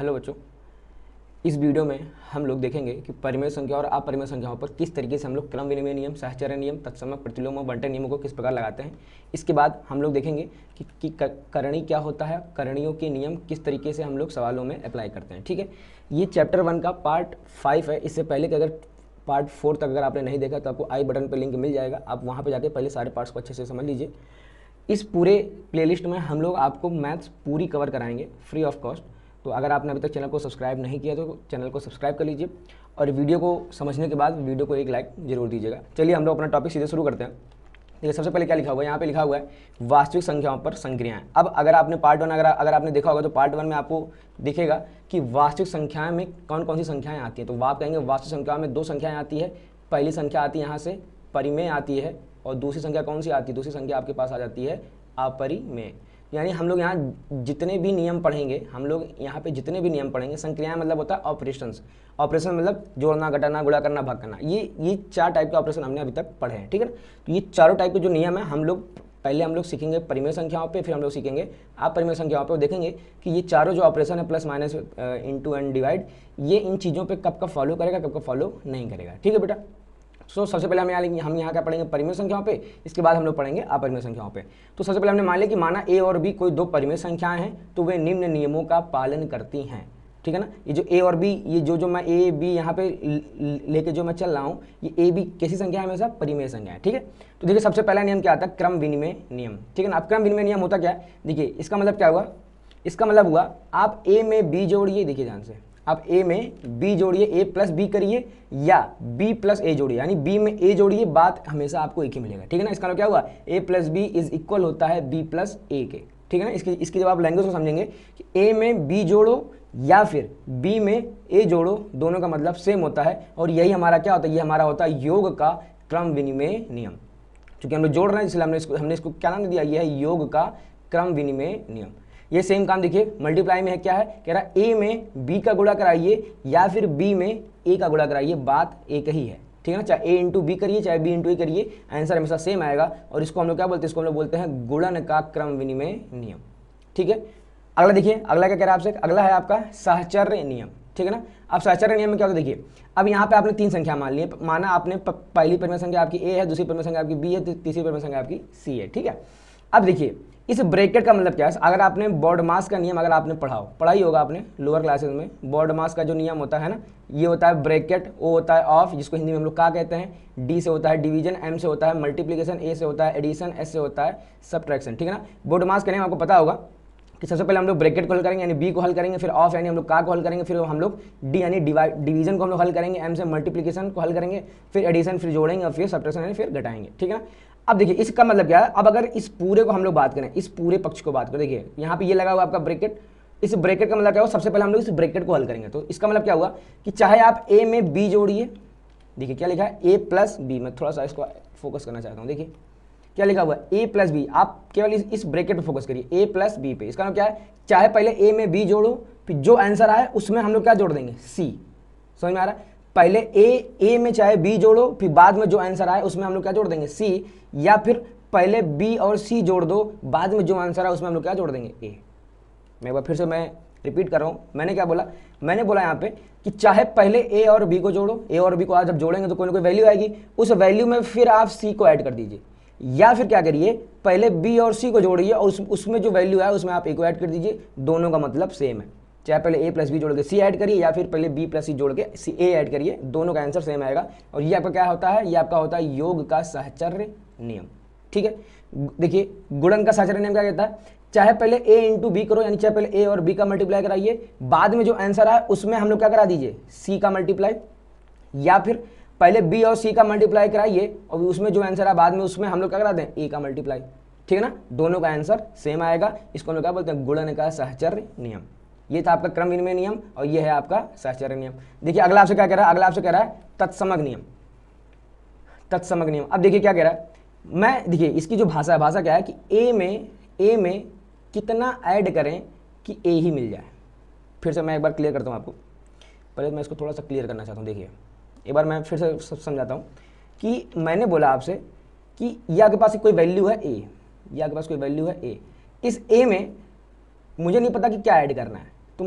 Hello बच्चों, इस video में हम लोग देखेंगे कि परिमेय संख्या और अपरिमेय संख्याओं पर किस तरीके से हम लोग क्रम विनिमय नियम, सहचर्य नियम, तत्समक, प्रतिलोम और बंटन नियमों को किस प्रकार लगाते हैं। इसके बाद हम लोग देखेंगे कि करणी क्या होता है, करणियों के नियम किस तरीके से हम लोग सवालों में अप्लाई करते हैं। ठीक है, ये चैप्टर 1 का पार्ट 5 है। इससे पहले कि अगर पार्ट 4 तक अगर आपने नहीं देखा तो आपको आई बटन पर लिंक मिल जाएगा, आप वहाँ पर जाकर पहले सारे पार्ट्स को अच्छे से समझ लीजिए। इस पूरे प्लेलिस्ट में हम लोग आपको मैथ्स पूरी कवर कराएंगे फ्री ऑफ कॉस्ट। तो अगर आपने अभी तक चैनल को सब्सक्राइब नहीं किया तो चैनल को सब्सक्राइब कर लीजिए और वीडियो को समझने के बाद वीडियो को एक लाइक जरूर दीजिएगा। चलिए हम लोग अपना टॉपिक सीधे शुरू करते हैं। देखिए, सबसे पहले क्या लिखा हुआ है, यहाँ पे लिखा हुआ है वास्तविक संख्याओं पर संक्रियाएं। अब अगर आपने पार्ट 1 अगर आपने देखा होगा तो पार्ट 1 में आपको दिखेगा कि वास्तविक संख्याएं में कौन कौन सी संख्याएं आती हैं। तो आप कहेंगे वास्तविक संख्याओं में 2 संख्याएं आती है। पहली संख्या आती है यहाँ से परिमेय आती है और दूसरी संख्या कौन सी आती है, दूसरी संख्या आपके पास आ जाती है अपरिमेय। यानी हम लोग यहाँ जितने भी नियम पढ़ेंगे, संक्रियाएं मतलब होता है ऑपरेशंस। ऑपरेशन मतलब जोड़ना, घटाना, गुणा करना, भाग करना। ये 4 टाइप के ऑपरेशन हमने अभी तक पढ़े हैं। ठीक है ना, तो ये चारों टाइप के जो नियम है हम लोग पहले सीखेंगे परिमेय संख्याओं पे, फिर हम लोग सीखेंगे अपरिमेय संख्याओं पे। देखेंगे कि ये चारों जो ऑपरेशन है plus minus into and divide, ये इन चीज़ों पे कब कब फॉलो करेगा, कब कब फॉलो नहीं करेगा। ठीक है बेटा। सबसे पहले हम यहाँ क्या पढ़ेंगे, परिमेय संख्याओं पे, इसके बाद हम लोग पढ़ेंगे अपरिमेय संख्याओं पे। तो सबसे पहले हमने मान लिया कि माना ए और बी कोई 2 परिमेय संख्याएं हैं तो वे निम्न नियमों का पालन करती हैं। ठीक है ना, ये जो ए और बी, ये जो मैं ए बी यहाँ पे लेके जो मैं चल रहा हूँ, ये ए बी कैसी संख्या है, हमेशा परिमेय संख्या है। ठीक है, तो देखिए सबसे पहला नियम क्या आता है, क्रम विनिमय नियम। ठीक है ना, अब क्रम विनिमय नियम होता क्या है, देखिए इसका मतलब क्या हुआ, इसका मतलब हुआ आप ए में बी जोड़िए, देखिए ध्यान से, आप ए में बी जोड़िए, ए प्लस बी करिए या बी प्लस ए जोड़िए, यानी बी में ए जोड़िए, बात हमेशा आपको एक ही मिलेगा। ठीक है ना, इसका मतलब क्या हुआ, ए प्लस बी इज इक्वल होता है बी प्लस ए के। ठीक है ना, इसकी जब आप लैंग्वेज को समझेंगे कि ए में बी जोड़ो या फिर बी में ए जोड़ो, दोनों का मतलब सेम होता है। और यही हमारा क्या होता है, ये हमारा होता है योग का क्रम विनिमय नियम। क्योंकि हम लोग जोड़ रहे हैं इसलिए हमने इसको क्या नाम दिया, यह है योग का क्रम विनिमय नियम। ये सेम काम देखिए मल्टीप्लाई में है, क्या है, कह रहा है ए में बी का गुणा कराइए या फिर बी में ए का गुणा कराइए, बात एक ही है। ठीक है ना, चाहे ए इंटू बी करिए चाहे बी इंटू ए करिए, आंसर हमेशा सेम आएगा। और इसको हम लोग क्या बोलते हैं, इसको हम लोग बोलते हैं गुणन का क्रम विनिमय नियम। ठीक है, अगला देखिए, अगला क्या कह रहा है आपसे, अगला है आपका सहचर्य नियम। ठीक है ना, अब सहचर्य नियम में क्या होता है, देखिए अब यहाँ पे आपने 3 संख्या मान ली है। माना आपने पहली परिमेय संख्या आपकी ए है, दूसरी परिमेय संख्या आपकी बी है, तीसरी परिमेय संख्या आपकी सी है। ठीक है, अब देखिए इस ब्रैकेट का मतलब क्या है, अगर आपने बॉडमास का नियम अगर आपने पढ़ाई होगा आपने लोअर क्लासेस में, बॉडमास का जो नियम होता है ना, ये होता है ब्रैकेट, ओ होता है ऑफ, जिसको हिंदी में हम लोग क्या कहते हैं, डी से होता है डिवीजन, एम से होता है मल्टीप्लीकेशन, ए से होता है एडिशन, एस से होता है सब्ट्रैक्शन। ठीक है ना, बॉडमास का नियम आपको पता होगा कि सबसे पहले हम लोग ब्रैकेट को हल करेंगे यानी बी को हल करेंगे, फिर ऑफ यानी हम लोग का को हल करेंगे, फिर हम लोग डी यानी डिवीजन को हम लोग हल करेंगे, एम से मल्टीप्लिकेशन को हल करेंगे, फिर एडिशन, फिर जोड़ेंगे और फिर सब्ट्रैक्शन यानी फिर घटाएंगे। ठीक है ना, अब देखिए इसका मतलब क्या है, अब अगर इस पूरे को हम लोग बात करें, इस पूरे पक्ष को बात करें, देखिए यहाँ पे ये लगा हुआ आपका ब्रैकेट, इस ब्रैकेट का मतलब क्या हुआ, सबसे पहले हम लोग इस ब्रैकेट को हल करेंगे। तो इसका मतलब क्या हुआ कि चाहे आप ए में बी जोड़िए, देखिए क्या लिखा है ए प्लस बी, मैं थोड़ा सा इसको फोकस करना चाहता हूँ, देखिए क्या लिखा हुआ है ए प्लस बी, आप केवल इस ब्रैकेट पे फोकस करिए, ए प्लस बी पे। इसका मतलब क्या है, चाहे पहले ए में बी जोड़ो, फिर जो आंसर आए उसमें हम लोग क्या जोड़ देंगे, सी। समझ में आ रहा है, पहले ए में चाहे बी जोड़ो, फिर बाद में जो आंसर आए उसमें हम लोग क्या जोड़ देंगे, सी, या फिर पहले बी और सी जोड़ दो, बाद में जो आंसर आए उसमें हम लोग क्या जोड़ देंगे, ए। मैं एक बार फिर से मैं रिपीट कर रहा हूँ, मैंने क्या बोला, मैंने बोला यहाँ पे कि चाहे पहले ए और बी को जोड़ो, ए और बी को आज जब जोड़ेंगे तो कोई ना कोई वैल्यू आएगी, उस वैल्यू में फिर आप सी को ऐड कर दीजिए, या फिर क्या करिए पहले बी और सी को जोड़िए और उसमें जो वैल्यू है उसमें आप ए को ऐड कर दीजिए, दोनों का मतलब सेम है। चाहे पहले ए प्लस बी जोड़ के सी ऐड करिए या फिर पहले बी प्लस सी जोड़ के सी ए ऐड करिए, दोनों का आंसर सेम आएगा। और ये आपका क्या होता है, ये आपका होता है योग का सहचर्य नियम। ठीक है, देखिए गुणन का सहचर्य नियम क्या कहता है, चाहे पहले ए इंटू बी करो, यानी चाहे पहले ए और बी का मल्टीप्लाई कराइए, बाद में जो आंसर आए उसमें हम लोग क्या करा दीजिए, सी का मल्टीप्लाई, या फिर पहले बी और सी का मल्टीप्लाई कराइए और उसमें जो आंसर है बाद में उसमें हम लोग क्या करा दें, ए का मल्टीप्लाई। ठीक है ना, दोनों का आंसर सेम आएगा। इसको हम लोग क्या बोलते हैं, गुणन का सहचर्य नियम। ये था आपका क्रम विनिमय नियम और ये है आपका सहचर्य नियम। देखिए अगला आपसे क्या कह रहा है, अगला आपसे कह रहा है तत्समक नियम। तत्समक नियम, अब देखिए क्या कह रहा है, मैं देखिए इसकी जो भाषा है, भाषा क्या है कि ए में कितना ऐड करें कि ए ही मिल जाए। फिर से मैं एक बार क्लियर करता हूँ आपको, पहले मैं इसको थोड़ा सा क्लियर करना चाहता हूँ। देखिए एक बार मैं फिर से समझाता हूँ कि मैंने बोला आपसे कि ये आपके पास कोई वैल्यू है ए, ये आपके पास कोई वैल्यू है ए, इस ए में मुझे नहीं पता कि क्या ऐड करना है, तो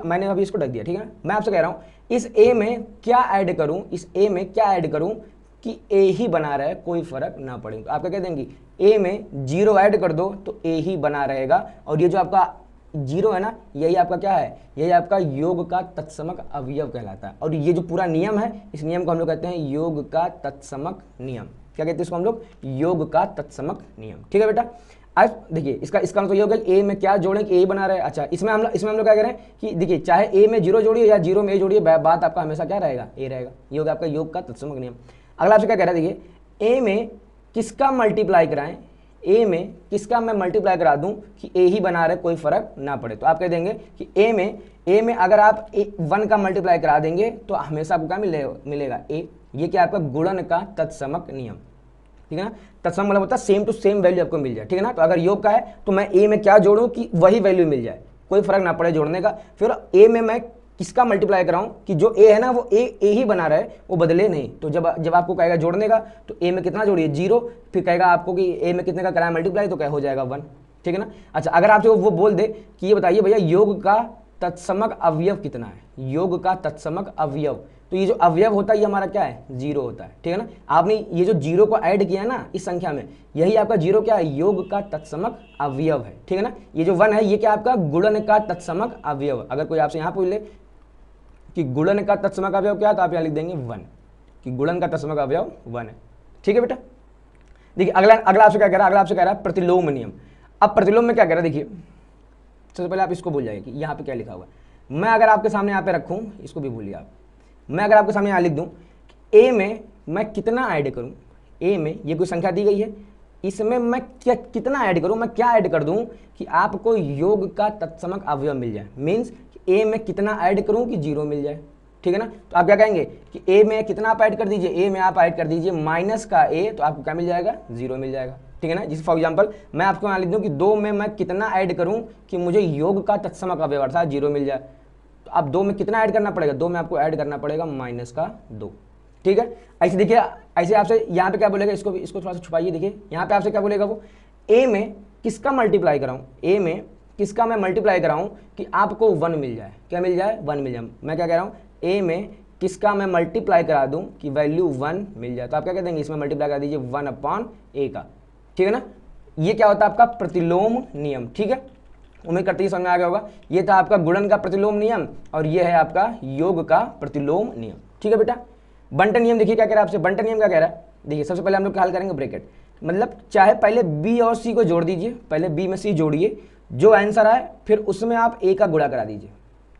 मैंने अभी इसको ढक दिया, ठीक है। मैं आपसे कह रहा हूँ इस ए में क्या ऐड करूँ, इस ए में क्या ऐड करूँ कि ए ही बना रहे, कोई फर्क ना पड़े। तो आपका कह देंगे ए में 0 ऐड कर दो तो ए ही बना रहेगा, और ये जो आपका 0 है ना, यही आपका क्या है, यही आपका योग का तत्समक अवयव कहलाता है। और ये जो पूरा नियम है, इस नियम को हम लोग कहते हैं योग का तत्समक नियम। क्या कहते हैं इसको हम लोग, योग का तत्समक नियम, ठीक है बेटा। अब देखिए इसका मतलब ये हो गया ए में क्या जोड़ें कि ए बना रहे। अच्छा, इसमें हम लोग क्या कह रहे हैं कि देखिए चाहे ए में 0 जोड़िए या 0 में ए जोड़िए, बात आपका हमेशा क्या रहेगा, ए रहेगा। ये होगा आपका योग का तत्समक नियम। अगला आपसे क्या कह रहा है, देखिए ए में किसका मल्टीप्लाई कराएं, ए में किसका मैं मल्टीप्लाई करा दूं कि ए ही बना रहे, कोई फर्क ना पड़े। तो आप कह देंगे कि ए में अगर आप 1 का मल्टीप्लाई करा देंगे तो हमेशा आपको क्या मिलेगा ए। ये क्या आपका गुणन का तत्समक नियम, ठीक है ना। तत्सम मतलब होता है सेम टू सेम वैल्यू आपको मिल जाए, ठीक है ना। तो अगर योग का है तो मैं ए में क्या जोड़ूं कि वही वैल्यू मिल जाए, कोई फर्क ना पड़े जोड़ने का। फिर ए में मैं किसका मल्टीप्लाई कराऊं कि जो ए है ना वो ए ही बना रहे, वो बदले नहीं। तो जब आपको कहेगा जोड़ने का तो ए में कितना जोड़िए 0, फिर कहेगा आपको कि ए में कितने का कराया मल्टीप्लाई, तो क्या हो जाएगा 1, ठीक है ना। अच्छा, अगर आपसे वो बोल दे कि ये बताइए भैया योग का तत्समक अवयव कितना है, योग का तत्समक अवयव, तो ये जो अवयव होता है ये हमारा क्या है, 0 होता है, ठीक है ना। आपने ये जो 0 को ऐड किया है ना इस संख्या में, यही आपका 0 क्या है, योग का तत्समक अवयव है, ठीक है ना। ये जो 1 है ये क्या आपका गुणन का तत्समक अवयव। अगर कोई आपसे यहाँ पूछ ले कि गुणन का तत्समक अवयव क्या है, तो आप यहाँ लिख देंगे 1, कि गुणन का तत्समक अवयव 1 है, ठीक है बेटा। देखिए अगला आपसे क्या कह रहा है, अगला आपसे कह रहा है प्रतिलोम नियम। अब प्रतिलोम में क्या कह रहा है, देखिए सबसे पहले आप इसको भूल जाइए कि यहाँ पे क्या लिखा हुआ है। मैं अगर आपके सामने यहाँ पे रखूँ, इसको भी भूलिए आप, मैं अगर आपके सामने यहाँ लिख दूँ ए में मैं कितना ऐड करूँ, ए में ये कोई संख्या दी गई है, इसमें मैं कितना ऐड करूँ, मैं क्या ऐड कर दूँ कि आपको योग का तत्समक अवयव मिल जाए। मीन्स ए में कितना ऐड करूँ कि 0 मिल जाए, ठीक है ना। तो आप क्या कहेंगे कि ए में कितना आप ऐड कर दीजिए, ए में आप ऐड कर दीजिए माइनस का ए, तो आपको क्या मिल जाएगा, 0 मिल जाएगा, ठीक है ना। जैसे फॉर एग्जांपल मैं आपको यहाँ लिख दूँ कि 2 में मैं कितना ऐड करूँ कि मुझे योग का तत्समक अवयव अर्थात 0 मिल जाए। तो आप 2 में कितना ऐड करना पड़ेगा, 2 में आपको ऐड करना पड़ेगा माइनस का 2, ठीक है। ऐसे देखिए, ऐसे आपसे यहाँ पे क्या बोलेगा, इसको थोड़ा सा छुपाइए। देखिए यहाँ पे आपसे क्या बोलेगा, वो ए में किसका मल्टीप्लाई कराऊँ, ए में किसका मैं मल्टीप्लाई कराऊँ कि आपको 1 मिल जाए, क्या मिल जाए, 1 मिल जाए। मैं क्या कह रहा हूँ, ए में किसका मैं मल्टीप्लाई करा दूं कि वैल्यू 1 मिल जाए। तो आप क्या कहते हैं, इसमें मल्टीप्लाई करा दीजिए 1/a का, ठीक है ना। ये क्या होता है आपका प्रतिलोम नियम, ठीक है। उम्मीद करती है समझ में आ गया होगा। ये था आपका गुणन का प्रतिलोम नियम और ये है आपका योग का प्रतिलोम नियम, ठीक है बेटा। बंटन नियम देखिए क्या कह रहा है आपसे, बंटन नियम क्या कह रहा है, देखिए सबसे पहले हम लोग क्या हल करेंगे, ब्रैकेट, मतलब चाहे पहले बी और सी को जोड़ दीजिए, पहले बी में सी जोड़िए, जो आंसर आए फिर उसमें आप ए का गुणा करा दीजिए,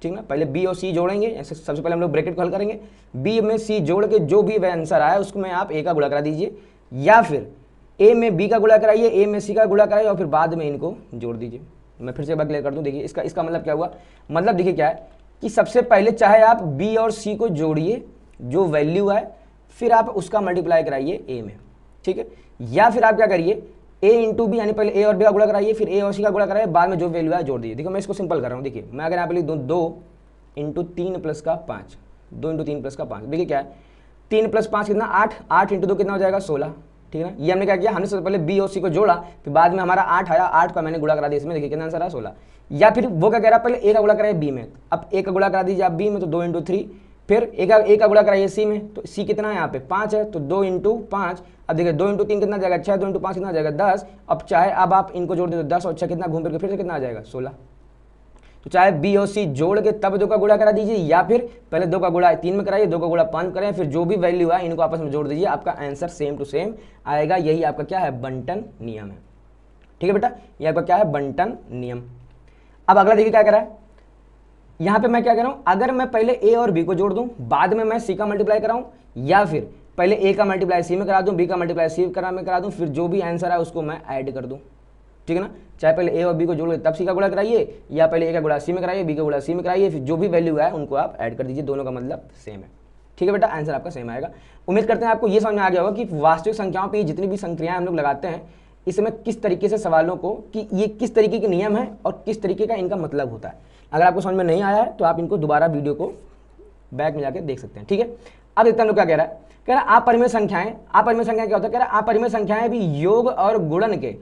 ठीक ना। पहले बी और सी जोड़ेंगे, ऐसे सबसे पहले हम लोग ब्रैकेट को हल करेंगे, बी में सी जोड़ के जो भी वह आंसर आया उसको में आप ए का गुणा करा दीजिए, या फिर ए में बी का गुणा कराइए, ए में सी का गुणा कराइए और फिर बाद में इनको जोड़ दीजिए। मैं फिर से एक बार क्लियर कर दूं, देखिए इसका मतलब क्या हुआ, मतलब देखिए क्या है कि सबसे पहले चाहे आप बी और सी को जोड़िए, जो वैल्यू है फिर आप उसका मल्टीप्लाई कराइए ए में, ठीक है। या फिर आप क्या करिए, ए इंटू बी, यानी पहले ए और बी का गुणा कराइए, फिर ए और सी का गुणा कराइए, बाद में जो वैल्यू है जोड़ दीजिए। देखो मैं इसको सिंपल कर रहा हूँ, देखिए मैं अगर यहाँ पे लिख दूँ 2 इंटू 3 प्लस का 5, 2 इंटू 3 प्लस का 5, देखिए क्या है 3 प्लस 5 कितना 8, 8 इंटू 2 कितना हो जाएगा 16, ठीक है ना। ये हमने क्या किया, हमने सबसे पहले बी और सी को जोड़ा, फिर बाद में हमारा 8 आया, 8 का मैंने गुणा करा दिया इसमें, देखिए कितना आंसर आया 16। या फिर वो क्या कह रहा है, पहले ए का गुणा कराइए बी में, अब ए का गुणा करा दीजिए आप बी में, तो 2 इंटू 3, फिर ए का गुणा कराइए सी में, तो सी कितना है यहाँ पे 5 है, तो 2 इंटू 5, अब देखिए 2 इंटू 3 कितना जाएगा 6, 2 इंटू 5 कितना जाएगा 10। अब चाहे अब आप इनको जोड़ दे तो 10 और 6 कितना घूम फिर के फिर से कितना आ जाएगा 16। तो चाहे बी और सी जोड़ के तब 2 का गुणा करा दीजिए, या फिर पहले 2 का गुणा 3 में कराइए, 2 का गुणा 5 करें, फिर जो भी वैल्यू है इनको आपस में जोड़ दीजिए, आपका आंसर सेम टू सेम आएगा। यही आपका क्या है, बंटन नियम है, ठीक है बेटा। ये आपका क्या है, बंटन नियम। अब अगला देखिए क्या कह रहा है, यहाँ पे मैं क्या कह रहा हूँ, अगर मैं पहले ए और बी को जोड़ दूँ, बाद में मैं सी का मल्टीप्लाई कराऊँ, या फिर पहले ए का मल्टीप्लाई सी में करा दूँ, बी का मल्टीप्लाई सी में करा दूँ, फिर जो भी आंसर है उसको मैं ऐड कर दूँ, ठीक है ना। चाहे पहले ए और बी को जोड़ तब सी का गुणा कराइए, या पहले ए का गुणा सी में कराइए, बी का गुणा सी में कराइए, फिर जो भी वैल्यू है उनको आप ऐड कर दीजिए, दोनों का मतलब सेम है, ठीक है बेटा। आंसर आपका सेम आएगा। उम्मीद करते हैं आपको ये समझ में आ गया होगा कि वास्तविक संख्याओं पर जितनी भी संक्रियाएं हम लोग लगाते हैं, इसमें किस तरीके से सवालों को, कि ये किस तरीके के नियम है और किस तरीके का इनका मतलब होता है। अगर आपको समझ में नहीं आया है तो आप इनको दोबारा वीडियो को बैक में जाकर देख सकते हैं, ठीक है। अब देखते हैं लोग क्या कह रहा है, कह रहा है अपरिमेय संख्याएं क्या होता है, कह रहा है अपरिमेय संख्याएं भी योग और गुणन के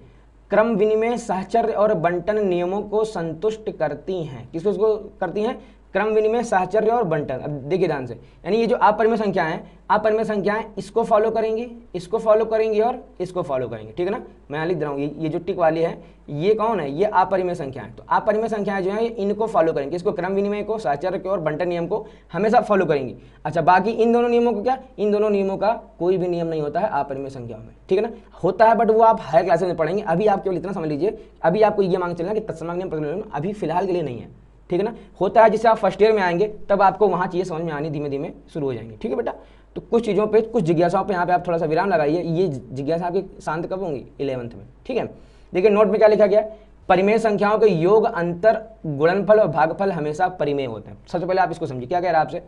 क्रम विनिमय साहचर्य और बंटन नियमों को संतुष्ट करती हैं। किसको करती हैं? क्रम विनिमय साहचर्य और बंटन। अब देखिए ध्यान से, यानी ये जो अपरिमेय संख्याएं हैं, अपरिमेय संख्याएं इसको फॉलो करेंगी, इसको फॉलो करेंगी और इसको फॉलो करेंगी, ठीक है ना। मैं यहाँ लिख दे रहा हूँ, ये जो टिक वाली है ये कौन है? ये अपरिमेय संख्याएं। तो अपरिमेय संख्याएं जो है इनको फॉलो करेंगे, इसको क्रम विनिमय को, साहचर्य को और बंटन नियम को हमेशा फॉलो करेंगी। अच्छा, बाकी इन दोनों नियमों को क्या? इन दोनों नियमों का कोई भी नियम नहीं होता है अपरिमेय संख्याओं में, ठीक है ना। होता है बट वो आप हायर क्लासेस में पढ़ेंगे। अभी आप केवल इतना समझ लीजिए, अभी आपको ये मांग चलना कि तत्समक नियम प्रतिलोम नियम अभी फिलहाल के लिए नहीं है, ठीक है ना। होता है जिससे आप फर्स्ट ईयर में आएंगे तब आपको वहाँ चीज़ें समझ में आनी धीमे धीमे शुरू हो जाएंगी, ठीक है बेटा। तो कुछ चीज़ों पे, कुछ जिज्ञासाओं पे यहाँ पे आप थोड़ा सा विराम लगाइए। ये जिज्ञासा आपकी शांत कब होंगी? 11th में, ठीक है। देखिए नोट में क्या लिखा गया? परिमेय संख्याओं के योग, अंतर, गुणनफल और भागफल हमेशा परिमेय होते हैं। सबसे पहले आप इसको समझिए, क्या कह रहा है आपसे?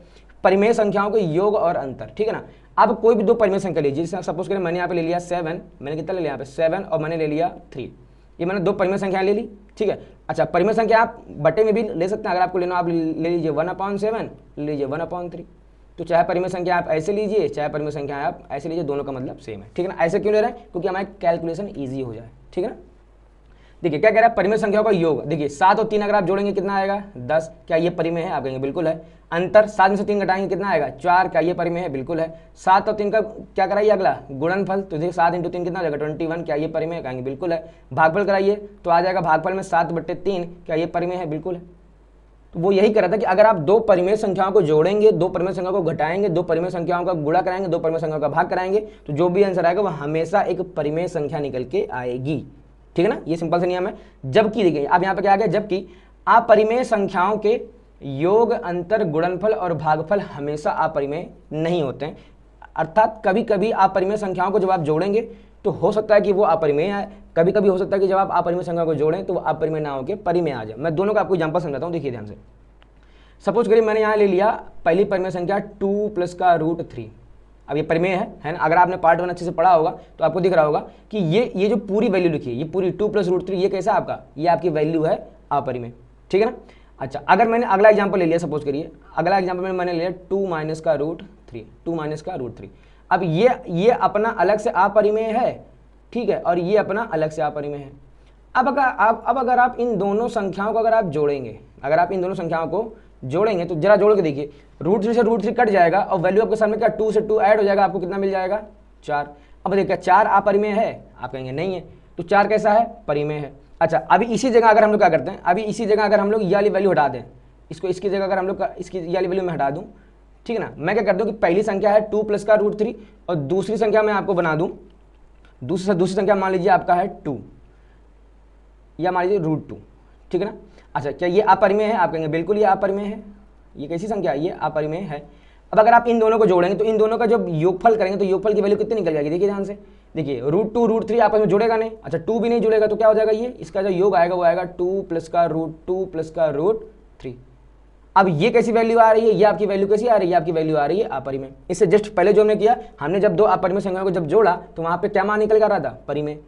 परिमेय संख्याओं के योग और अंतर, ठीक है ना। आप कोई भी दो परिमेय संख्या लीजिए, जैसे सपोज करें मैंने यहाँ पे ले लिया 7, मैंने कितना ले लिया यहाँ पे 7 और मैंने ले लिया 3, ये मैंने दो परिमेय संख्याएं ले ली, ठीक है। अच्छा, परिमेय संख्या आप बटे में भी ले सकते हैं, अगर आपको लेना आप ले लीजिए 1/7, ले लीजिए 1/3। तो चाहे परिमेय संख्या आप ऐसे लीजिए, चाहे परिमेय संख्या आप ऐसे लीजिए, दोनों का मतलब सेम है, ठीक है ना। ऐसे क्यों ले रहे हैं? क्योंकि हमारे कैलकुलेशन ईजी हो जाए, ठीक है ना। देखिए क्या कह रहा है? परिमेय संख्याओं का योग। देखिए 7 और 3 अगर आप जोड़ेंगे कितना आएगा? 10। क्या ये परिमेय है? आप कहेंगे बिल्कुल है। अंतर, 7 में से 3 घटाएंगे कितना आएगा? 4। क्या ये परिमेय है? बिल्कुल है। 7 और 3 का क्या कराइए अगला? गुणनफल। तो देखिए 7 × 3 कितना हो जाएगा? 21। क्या ये परिमेय है? कहेंगे बिल्कुल है। भागफल कराइए तो आ जाएगा भागफल में 7/3। क्या ये परिमेय है? बिल्कुल है। तो वो यही कह रहा था कि अगर आप दो परिमेय संख्याओं को जोड़ेंगे, दो परिमेय संख्याओं को घटाएंगे, दो परिमेय संख्याओं का गुणा कराएंगे, दो परिमेय संख्याओं का भाग कराएंगे, तो जो भी आंसर आएगा वो हमेशा एक परिमेय संख्या निकल के आएगी, ठीक है ना। ये सिंपल सा नियम है। जबकि देखिए अब यहाँ पे क्या आ गया? जबकि अपरिमेय संख्याओं के योग, अंतर, गुणनफल और भागफल हमेशा अपरिमेय नहीं होते हैं। अर्थात कभी कभी अपरिमेय संख्याओं को जब आप जोड़ेंगे तो हो सकता है कि वो अपरिमेय आए, कभी कभी हो सकता है कि जब आप अपरिमेय संख्या को जोड़ें तो वो अपरिमेय ना होकर परिमेय आ जाए। मैं दोनों का आपको एग्जांपल समझाता हूँ, देखिए ध्यान से। सपोज करिए मैंने यहाँ ले लिया पहली परिमेय संख्या 2 + का √3। अब ये परिमेय है ना। अगर आपने पार्ट 1 अच्छे से पढ़ा होगा तो आपको दिख रहा होगा कि ये जो पूरी वैल्यू लिखी है, ये पूरी 2 + √3, ये कैसा आपका? ये आपकी वैल्यू है अपरिमेय, ठीक है ना। अच्छा, अगर मैंने अगला एग्जांपल ले लिया, सपोज करिए अगला एग्जांपल मैंने ले लिया 2 - का √3, 2 - का √3। अब ये अपना अलग से अपरिमेय है, ठीक है, और ये अपना अलग से अपरिमेय है। अब अगर आप इन दोनों संख्याओं को अगर आप जोड़ेंगे, अगर आप इन दोनों संख्याओं को जोड़ेंगे तो जरा जोड़ के देखिए, √3 से √3 कट जाएगा और वैल्यू आपके सामने क्या? 2 से 2 ऐड हो जाएगा, आपको कितना मिल जाएगा? 4। अब देखिए 4 अपरिमेय है? आप कहेंगे नहीं है। तो 4 कैसा है? परिमेय है। अच्छा, अभी इसी जगह अगर हम लोग क्या करते हैं, अभी इसी जगह अगर हम लोग ये वाली वैल्यू हटा दें, इसको इसकी जगह अगर हम लोग इसकी ये वाली वैल्यू में हटा दूं, ठीक है ना। मैं क्या कर दूं कि पहली संख्या है 2 + का √3 और दूसरी संख्या मैं आपको बना दूं, दूसरी संख्या मान लीजिए आपका है 2 या मान लीजिए √2, ठीक है ना। अच्छा, क्या ये अपरिमेय है? आप कहेंगे बिल्कुल ये अपरिमेय है। ये कैसी संख्या है? ये अपरिमेय है। अब अगर आप इन दोनों को जोड़ेंगे तो इन दोनों का जब योगफल करेंगे तो योगफल की वैल्यू कितनी निकल जाएगी? देखिए ध्यान से, देखिए √2 √3 आपस में जुड़ेगा नहीं। अच्छा, 2 भी नहीं जुड़ेगा तो क्या हो जाएगा? ये इसका जो योग आएगा वो आएगा 2 + का √2 + का √3। अब ये कैसी वैल्यू आ रही है? ये आपकी वैल्यू कैसी आ रही है? आपकी वैल्यू आ रही है अपरिमेय। इससे जस्ट पहले जो हमने किया, हमने जब दो अपरिमेय संख्याओं को जब जोड़ा तो वहां पे क्या मान निकल कर रहा था? परिमेय।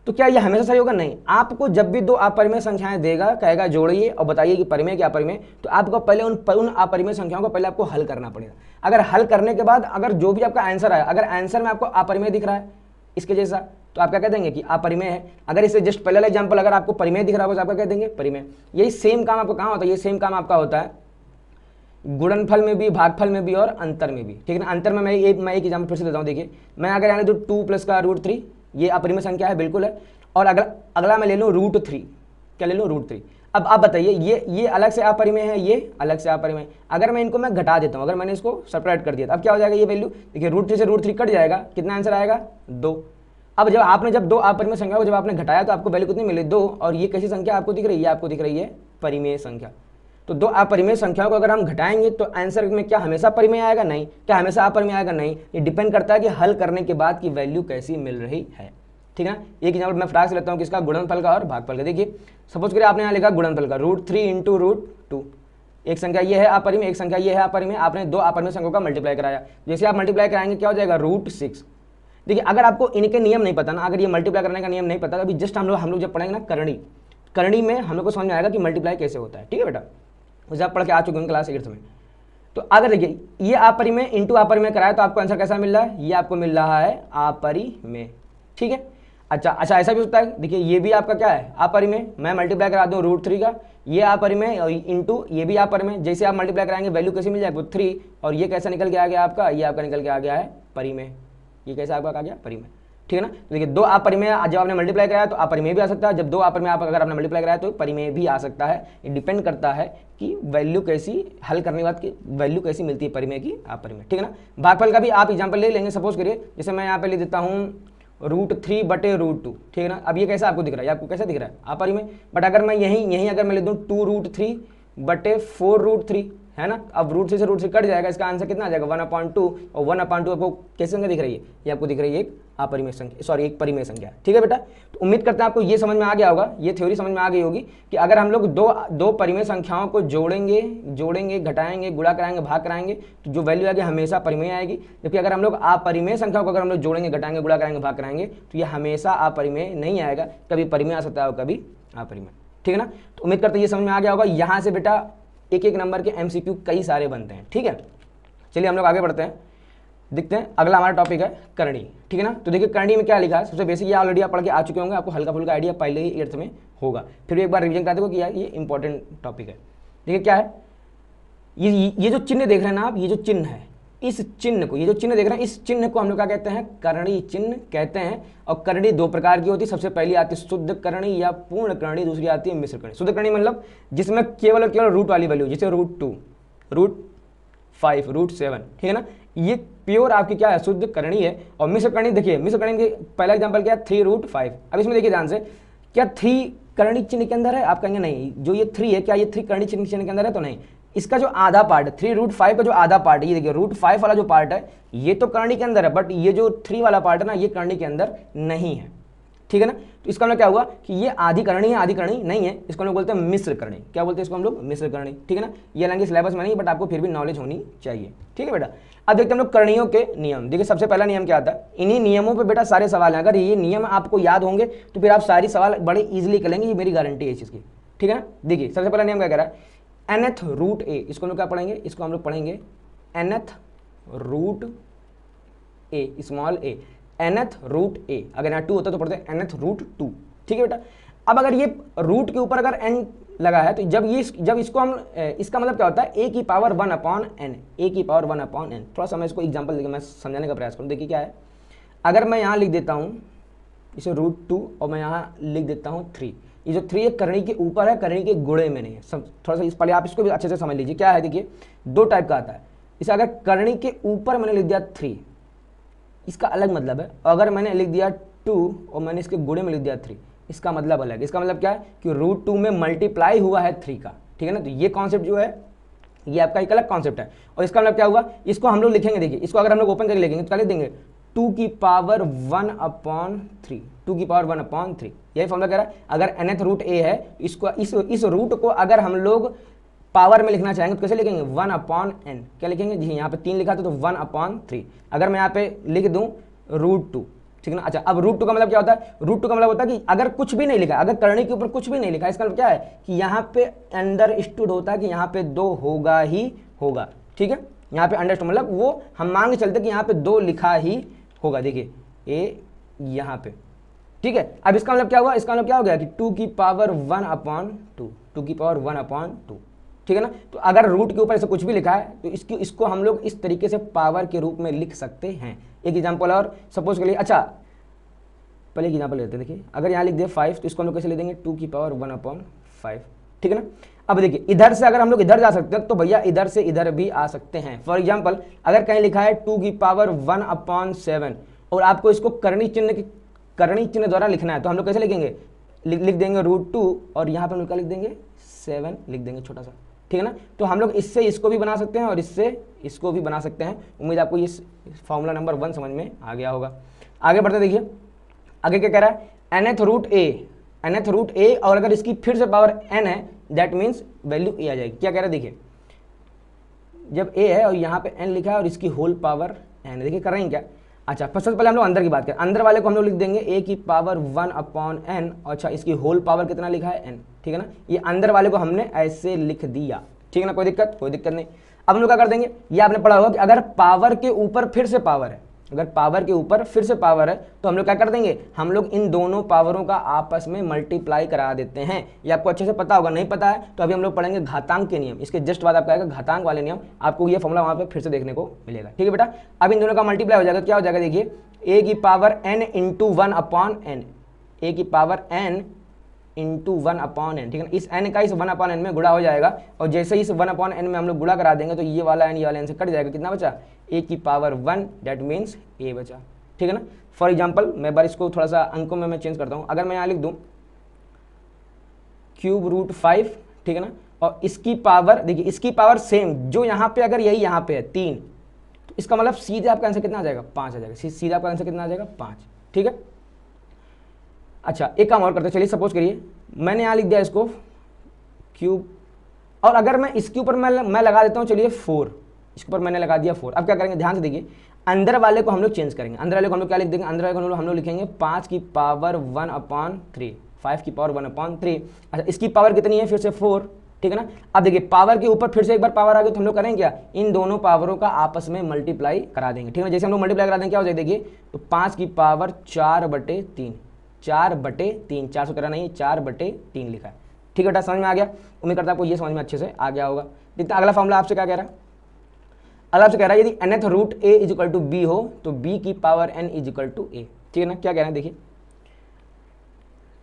तो क्या ये हमेशा सही होगा? नहीं। आपको जब भी दो अपरिमेय संख्याएं देगा, कहेगा जोड़िए और बताइए कि परिमेय क्या अपरिमेय, तो आपको पहले उन अपरिमेय संख्याओं को पहले आपको हल करना पड़ेगा। अगर हल करने के बाद अगर जो भी आपका आंसर आया, अगर आंसर में आपको अपरिमेय दिख रहा है इसके जैसा, तो आप क्या कह देंगे कि अपरिमेय है। अगर इससे जस्ट पहले एग्जाम्पल अगर आपको परिमेय दिख रहा होगा तो आप क्या कह देंगे? परिमेय। यही सेम काम आपको कहाँ होता है? ये सेम काम आपका होता है गुणनफल में भी, भागफल में भी और अंतर में भी, ठीक है ना। अंतर में मैं एक एग्जाम्पल फिर से देता हूँ। देखिए मैं अगर यहाँ 2 + का √3, ये अपरिमेय संख्या है, बिल्कुल है। और अगला मैं ले लूँ √3, क्या ले लूँ? √3। अब आप बताइए ये अलग से अपरिमेय है, ये अलग से अपरिमेय। अगर मैं इनको मैं घटा देता हूँ, अगर मैंने इसको सेपरेट कर दिया तो अब क्या हो जाएगा? ये वैल्यू देखिए √3 से √3 कट जाएगा, कितना आंसर आएगा? 2। अब जब आपने दो अपरिमेय संख्या को जब आपने घटाया तो आपको वैल्यू कितनी मिली? 2। और ये कैसी संख्या आपको दिख रही है? आपको दिख रही है परिमेय संख्या। तो दो अपरिमेय संख्याओं को अगर हम घटाएंगे तो आंसर में क्या हमेशा परिमेय आएगा? नहीं। क्या हमेशा अपरिमेय आएगा? नहीं। ये डिपेंड करता है कि हल करने के बाद की वैल्यू कैसी मिल रही है, ठीक है ना। एक एग्जाम्पल मैं फटाक से लेता हूँ किसका? गुणनफल का और भागफल का। देखिए सपोज करिए आपने यहाँ लिखा गुणनफल का √3 × √2। एक संख्या ये है अपरिमेय, एक संख्या ये है अपरिमेय। आपने दो अपरिमेय संख्याओं का मल्टीप्लाई कराया, जैसे आप मल्टीप्लाई कराएंगे क्या हो जाएगा? √6। देखिए अगर आपको इनके नियम नहीं पता ना, अगर ये मल्टीप्लाई करने का नियम नहीं पता, अभी जस्ट हम लोग जब पढ़ेंगे ना करणी में हम लोग को समझ में आएगा कि मल्टीप्लाई कैसे होता है, ठीक है बेटा। उसे आप पढ़ के आ चुके हैं क्लास 8th में। तो अगर देखिए ये अपरिमेय इंटू अपरिमेय कराया तो आपको आंसर कैसा मिल रहा है? ये आपको मिल रहा है अपरिमेय, ठीक है। अच्छा अच्छा, ऐसा भी होता है, देखिए ये भी आपका क्या है अपरिमेय, मैं मल्टीप्लाई करा दूँ √3 का, ये अपरिमेय और इंटू ये भी अपरिमेय, जैसे आप मल्टीप्लाई कराएंगे वैल्यू कैसे मिल जाएगा 3, और ये कैसा निकल के आ गया आपका, ये आपका निकल के आ गया है परिमेय, ये कैसा आपका आ गया परिमेय, ठीक है ना। तो देखिए दो अपरिमेय जब आपने मल्टीप्लाई कराया तो अपरिमेय भी आ सकता है, जब दो अपरिमेय आप अगर आपने मल्टीप्लाई कराया तो परिमेय भी आ सकता है। ये डिपेंड करता है कि वैल्यू कैसी हल करने के बाद की वैल्यू कैसी मिलती है परिमेय की अपरिमेय, ठीक है ना। भागफल का भी आप एग्जाम्पल ले लेंगे, सपोज करिए जैसे मैं यहाँ पे ले देता हूँ √3 बटे √2, ठीक है ना। अब ये कैसा आपको दिख रहा है, आपको कैसा दिख रहा है अपरिमेय, बट अगर मैं यहीं अगर मैं ले दूँ 2√3 बटे 4√3, है ना। अब √3 से √3 कट जाएगा, इसका आंसर कितना आ जाएगा 1/2, और 1/2 आपको कैसी संख्या दिख रही है, ये आपको दिख रही है एक अपरिमेय संख्या, सॉरी एक परिमेय संख्या, ठीक है बेटा। तो उम्मीद करते हैं आपको ये समझ में आ गया होगा, ये थ्योरी समझ में आ गई होगी कि अगर हम लोग दो परिमेय संख्याओं को जोड़ेंगे, घटाएंगे, गुणा कराएंगे, भाग कराएंगे तो जो वैल्यू आएगी हमेशा परिमेय आएगी, जबकि अगर हम लोग अपरिमेय संख्याओं को अगर हम लोग जोड़ेंगे, घटाएंगे, गुणा कराएंगे, भाग कराएंगे तो ये हमेशा अपरिमेय नहीं आएगा, कभी परिमेय आ सकता है और कभी अपरिमेय, ठीक है ना। तो उम्मीद करते हैं ये समझ में आ गया होगा। यहाँ से बेटा एक नंबर के MCQ कई सारे बनते हैं, ठीक है। चलिए हम लोग आगे बढ़ते हैं, देखते हैं अगला हमारा टॉपिक है करणी, ठीक है ना। तो देखिए करणी में क्या लिखा है, सबसे बेसिक ये ऑलरेडी आप पढ़ के आ चुके होंगे, आपको हल्का फुल्का आइडिया पहले ही 8th में होगा, फिर भी एक बार रिवीजन करा देखो कि यार ये इंपॉर्टेंट टॉपिक है। देखिए क्या है, ये जो चिन्ह देख रहे हैं ना आप, ये जो चिन्ह है, इस चिन्ह को, ये जो चिन्ह देख रहे हैं इस चिन्ह को हम लोग क्या कहते हैं, करणी चिन्ह कहते हैं। और करणी दो प्रकार की होती है, सबसे पहली आती है शुद्ध करणी या पूर्ण करणी, दूसरी आती है मिश्र करणी। शुद्ध करणी मतलब जिसमें केवल और केवल रूट वाली वैल्यू, जैसे √2, √5, √7, ठीक है ना, ये प्योर आपकी क्या है शुद्ध करणी है। और मिश्र करणी, देखिए मिश्र करणी के पहला एग्जांपल क्या है 3√5। अब इसमें देखिए ध्यान से, क्या 3 करणी चिन्ह के अंदर है, आप कहेंगे नहीं, जो ये 3 है क्या ये 3 करणी चिन्ह के अंदर है, तो नहीं, इसका जो आधा पार्ट है 3√5 का जो आधा पार्ट है, ये देखिए √5 वाला जो पार्ट है ये तो करणी के अंदर है, बट ये जो 3 वाला पार्ट है ना ये करणी के अंदर नहीं है, ठीक है ना। तो इसका मतलब क्या हुआ कि ये आधी करणी है आधी करणी नहीं है, इसको हम लोग बोलते हैं मिश्र करणी। क्या बोलते हैं इसको हम लोग, मिश्र करणी, ठीक है ना। ये हालांकि सिलेबस में नहीं, बट आपको फिर भी नॉलेज होनी चाहिए, ठीक है बेटा। अब देखते हैं हम लोग करणियों के नियम। देखिए सबसे पहला नियम क्या आता है, इन्हीं नियमों पे बेटा सारे सवाल हैं, अगर ये नियम आपको याद होंगे तो फिर आप सारी सवाल बड़े ईजिली कर लेंगे, ये मेरी गारंटी है इस चीज़ की, ठीक है ना। देखिए सबसे पहला नियम क्या कह रहा है, nth रूट a, इसको हम लोग क्या पढ़ेंगे, इसको हम लोग पढ़ेंगे nth root a, small a, nth root a, अगर यहाँ 2 होता तो पढ़ते हैं nth रूट 2, ठीक है बेटा। अब अगर ये रूट के ऊपर अगर n लगा है तो जब इसको हम, इसका मतलब क्या होता है a की पावर 1/n, a की पावर 1/n। थोड़ा सा मैं इसको एग्जाम्पल देकर मैं समझाने का प्रयास करूँ। देखिए क्या है, अगर मैं यहाँ लिख देता हूँ इसे √2 और मैं यहाँ लिख देता हूँ 3, ये जो 3 करणी के ऊपर है, करणी के गुणे में नहीं है। सब थोड़ा सा इस पहले आप इसको भी अच्छे से समझ लीजिए क्या है। देखिए दो टाइप का आता है, इसे अगर करणी के ऊपर मैंने लिख दिया 3, इसका अलग मतलब है, अगर मैंने लिख दिया 2 और मैंने इसके गुणे में लिख दिया 3, इसका मतलब अलग है। इसका मतलब क्या है कि √2 में मल्टीप्लाई हुआ है 3 का, ठीक है ना। तो ये कॉन्सेप्ट जो है ये आपका एक अलग कॉन्सेप्ट है। और इसका मतलब क्या हुआ, इसको हम लोग लिखेंगे, देखिए इसको अगर हम लोग ओपन करके लिखेंगे तो क्या लिख देंगे 2 की पावर 1/3, 2 की पावर 1/3, यही फॉर्मूला कह रहा है। अगर nth रूट a है, इसको इस रूट को अगर हम लोग पावर में लिखना चाहेंगे तो कैसे लिखेंगे 1/n, क्या लिखेंगे जी, यहाँ पे 3 लिखा था तो 1/3। अगर मैं यहाँ पे लिख दूँ √2, ठीक है ना। अच्छा अब √2 का मतलब क्या होता है, √2 का मतलब होता है कि अगर कुछ भी नहीं लिखा, अगर करणी के ऊपर कुछ भी नहीं लिखा, इसका मतलब क्या है कि यहाँ पे अंडरस्टूड होता है कि यहाँ पे 2 होगा ही होगा, ठीक है। यहाँ पे अंडरस्टूड मतलब वो हम मान के चलते कि यहाँ पे 2 लिखा ही होगा, देखिए ए यहाँ पे, ठीक है। अब इसका मतलब क्या हुआ, इसका मतलब क्या हो गया कि 2 की पावर 1/2, 2 की पावर 1/2, ठीक है ना। तो अगर रूट के ऊपर ऐसे कुछ भी लिखा है तो इसको हम लोग इस तरीके से पावर के रूप में लिख सकते हैं। एक एग्जांपल और सपोज के लिए, अच्छा पहले एक एग्जांपल लेते हैं। देखिए अगर यहाँ लिख दिया 5 तो इसको हम लोग कैसे ले देंगे 2 की पावर 1/5, ठीक है ना। अब देखिए इधर से अगर हम लोग इधर जा सकते हैं तो भैया इधर से इधर भी आ सकते हैं। फॉर एग्जाम्पल अगर कहीं लिखा है 2 की पावर 1/7 और आपको इसको करणी चिन्ह द्वारा लिखना है तो हम लोग कैसे लिखेंगे, लिख देंगे √2 और यहाँ पर हम लोग क्या लिख देंगे 7 लिख देंगे छोटा सा, ठीक है ना। तो हम लोग इससे इसको भी बना सकते हैं और इससे इसको भी बना सकते हैं। उम्मीद आपको ये फॉर्मूला नंबर 1 समझ में आ गया होगा। आगे बढ़ते देखिए आगे क्या कह रहा है, nth रूट a और अगर इसकी फिर से पावर n है दैट मीन्स वैल्यू a आ जाएगी। क्या कह रहा है, देखिए जब a है और यहाँ पे n लिखा है और इसकी होल पावर n है, देखिए कर रहे हैं क्या। अच्छा सबसे पहले हम लोग अंदर की बात करें, अंदर वाले को हम लोग लिख देंगे a की पावर 1/n, अच्छा इसकी होल पावर कितना लिखा है n, ठीक है ना। ये अंदर वाले को हमने ऐसे लिख दिया, ठीक है ना, कोई दिक्कत नहीं। अब हम लोग क्या कर देंगे, ये आपने पढ़ा होगा कि अगर पावर के ऊपर फिर से पावर है, अगर पावर के ऊपर फिर से पावर है तो हम लोग क्या कर देंगे, हम लोग इन दोनों पावरों का आपस में मल्टीप्लाई करा देते हैं। ये आपको अच्छे से पता होगा, नहीं पता है तो अभी हम लोग पढ़ेंगे घातांक के नियम, इसके जस्ट बाद आपका आएगा घातांक वाले नियम, आपको ये फॉर्मूला वहाँ पे फिर से देखने को मिलेगा। ठीक है बेटा, अब इन दोनों का मल्टीप्लाई हो जाएगा, क्या हो जाएगा देखिए, a की power n into 1 upon n, a की power n into 1 upon n। ठीक है, इस n का इस 1 अपॉन n में गुणा हो जाएगा, और जैसे ही इस 1 अपॉन n में हम लोग गुणा करा देंगे तो ये वाला n ये वाला n से कट जाएगा, कितना बचा, a की पावर 1, दैट मीन्स a बचा। ठीक है ना। फॉर एग्जाम्पल मैं बार इसको थोड़ा सा अंकों में मैं चेंज करता हूँ, अगर मैं यहाँ लिख दूँ क्यूब रूट 5, ठीक है ना, और इसकी पावर देखिए, इसकी पावर सेम जो यहाँ पे, अगर यही यहाँ पे है 3, तो इसका मतलब सीधे आपका आंसर कितना आ जाएगा, 5 आ जाएगा, सीधे आपका आंसर कितना आ जाएगा, 5। ठीक है। अच्छा एक काम और करते हैं, चलिए सपोज करिए मैंने यहाँ लिख दिया इसको क्यूब, और अगर मैं इसके ऊपर मैं लगा देता हूँ, चलिए 4, इसके ऊपर मैंने लगा दिया 4। अब क्या करेंगे, ध्यान से देखिए, अंदर वाले को हम लोग चेंज करेंगे, अंदर वाले को हम लोग क्या लिख देंगे, अंदर वाले को हम लोग लिखेंगे 5 की पावर 1 अपॉन 3, 5 की पावर 1 अपॉन 3। अच्छा इसकी पावर कितनी है, फिर से 4। ठीक है ना। अब देखिए पावर के ऊपर फिर से एक बार पावर आ गई तो हम लोग करेंगे क्या, इन दोनों पावरों का आपस में मल्टीप्लाई करा देंगे। ठीक है, जैसे हम लोग मल्टीप्लाई करा देंगे क्या हो जाएगा देखिए, तो 5 की पावर 4/3, 4/3, 413 नहीं 4/3 लिखा है। ठीक है बेटा, समझ में आ गया, उम्मीद करता है आपको ये समझ में अच्छे से आ गया होगा। देखते अगला फॉर्मूला आपसे क्या कह रहा है, अगला आपसे कह रहा है यदि nth root a equal to b हो तो b की power n equal to a। ठीक है ना, क्या कह रहे हैं देखिए,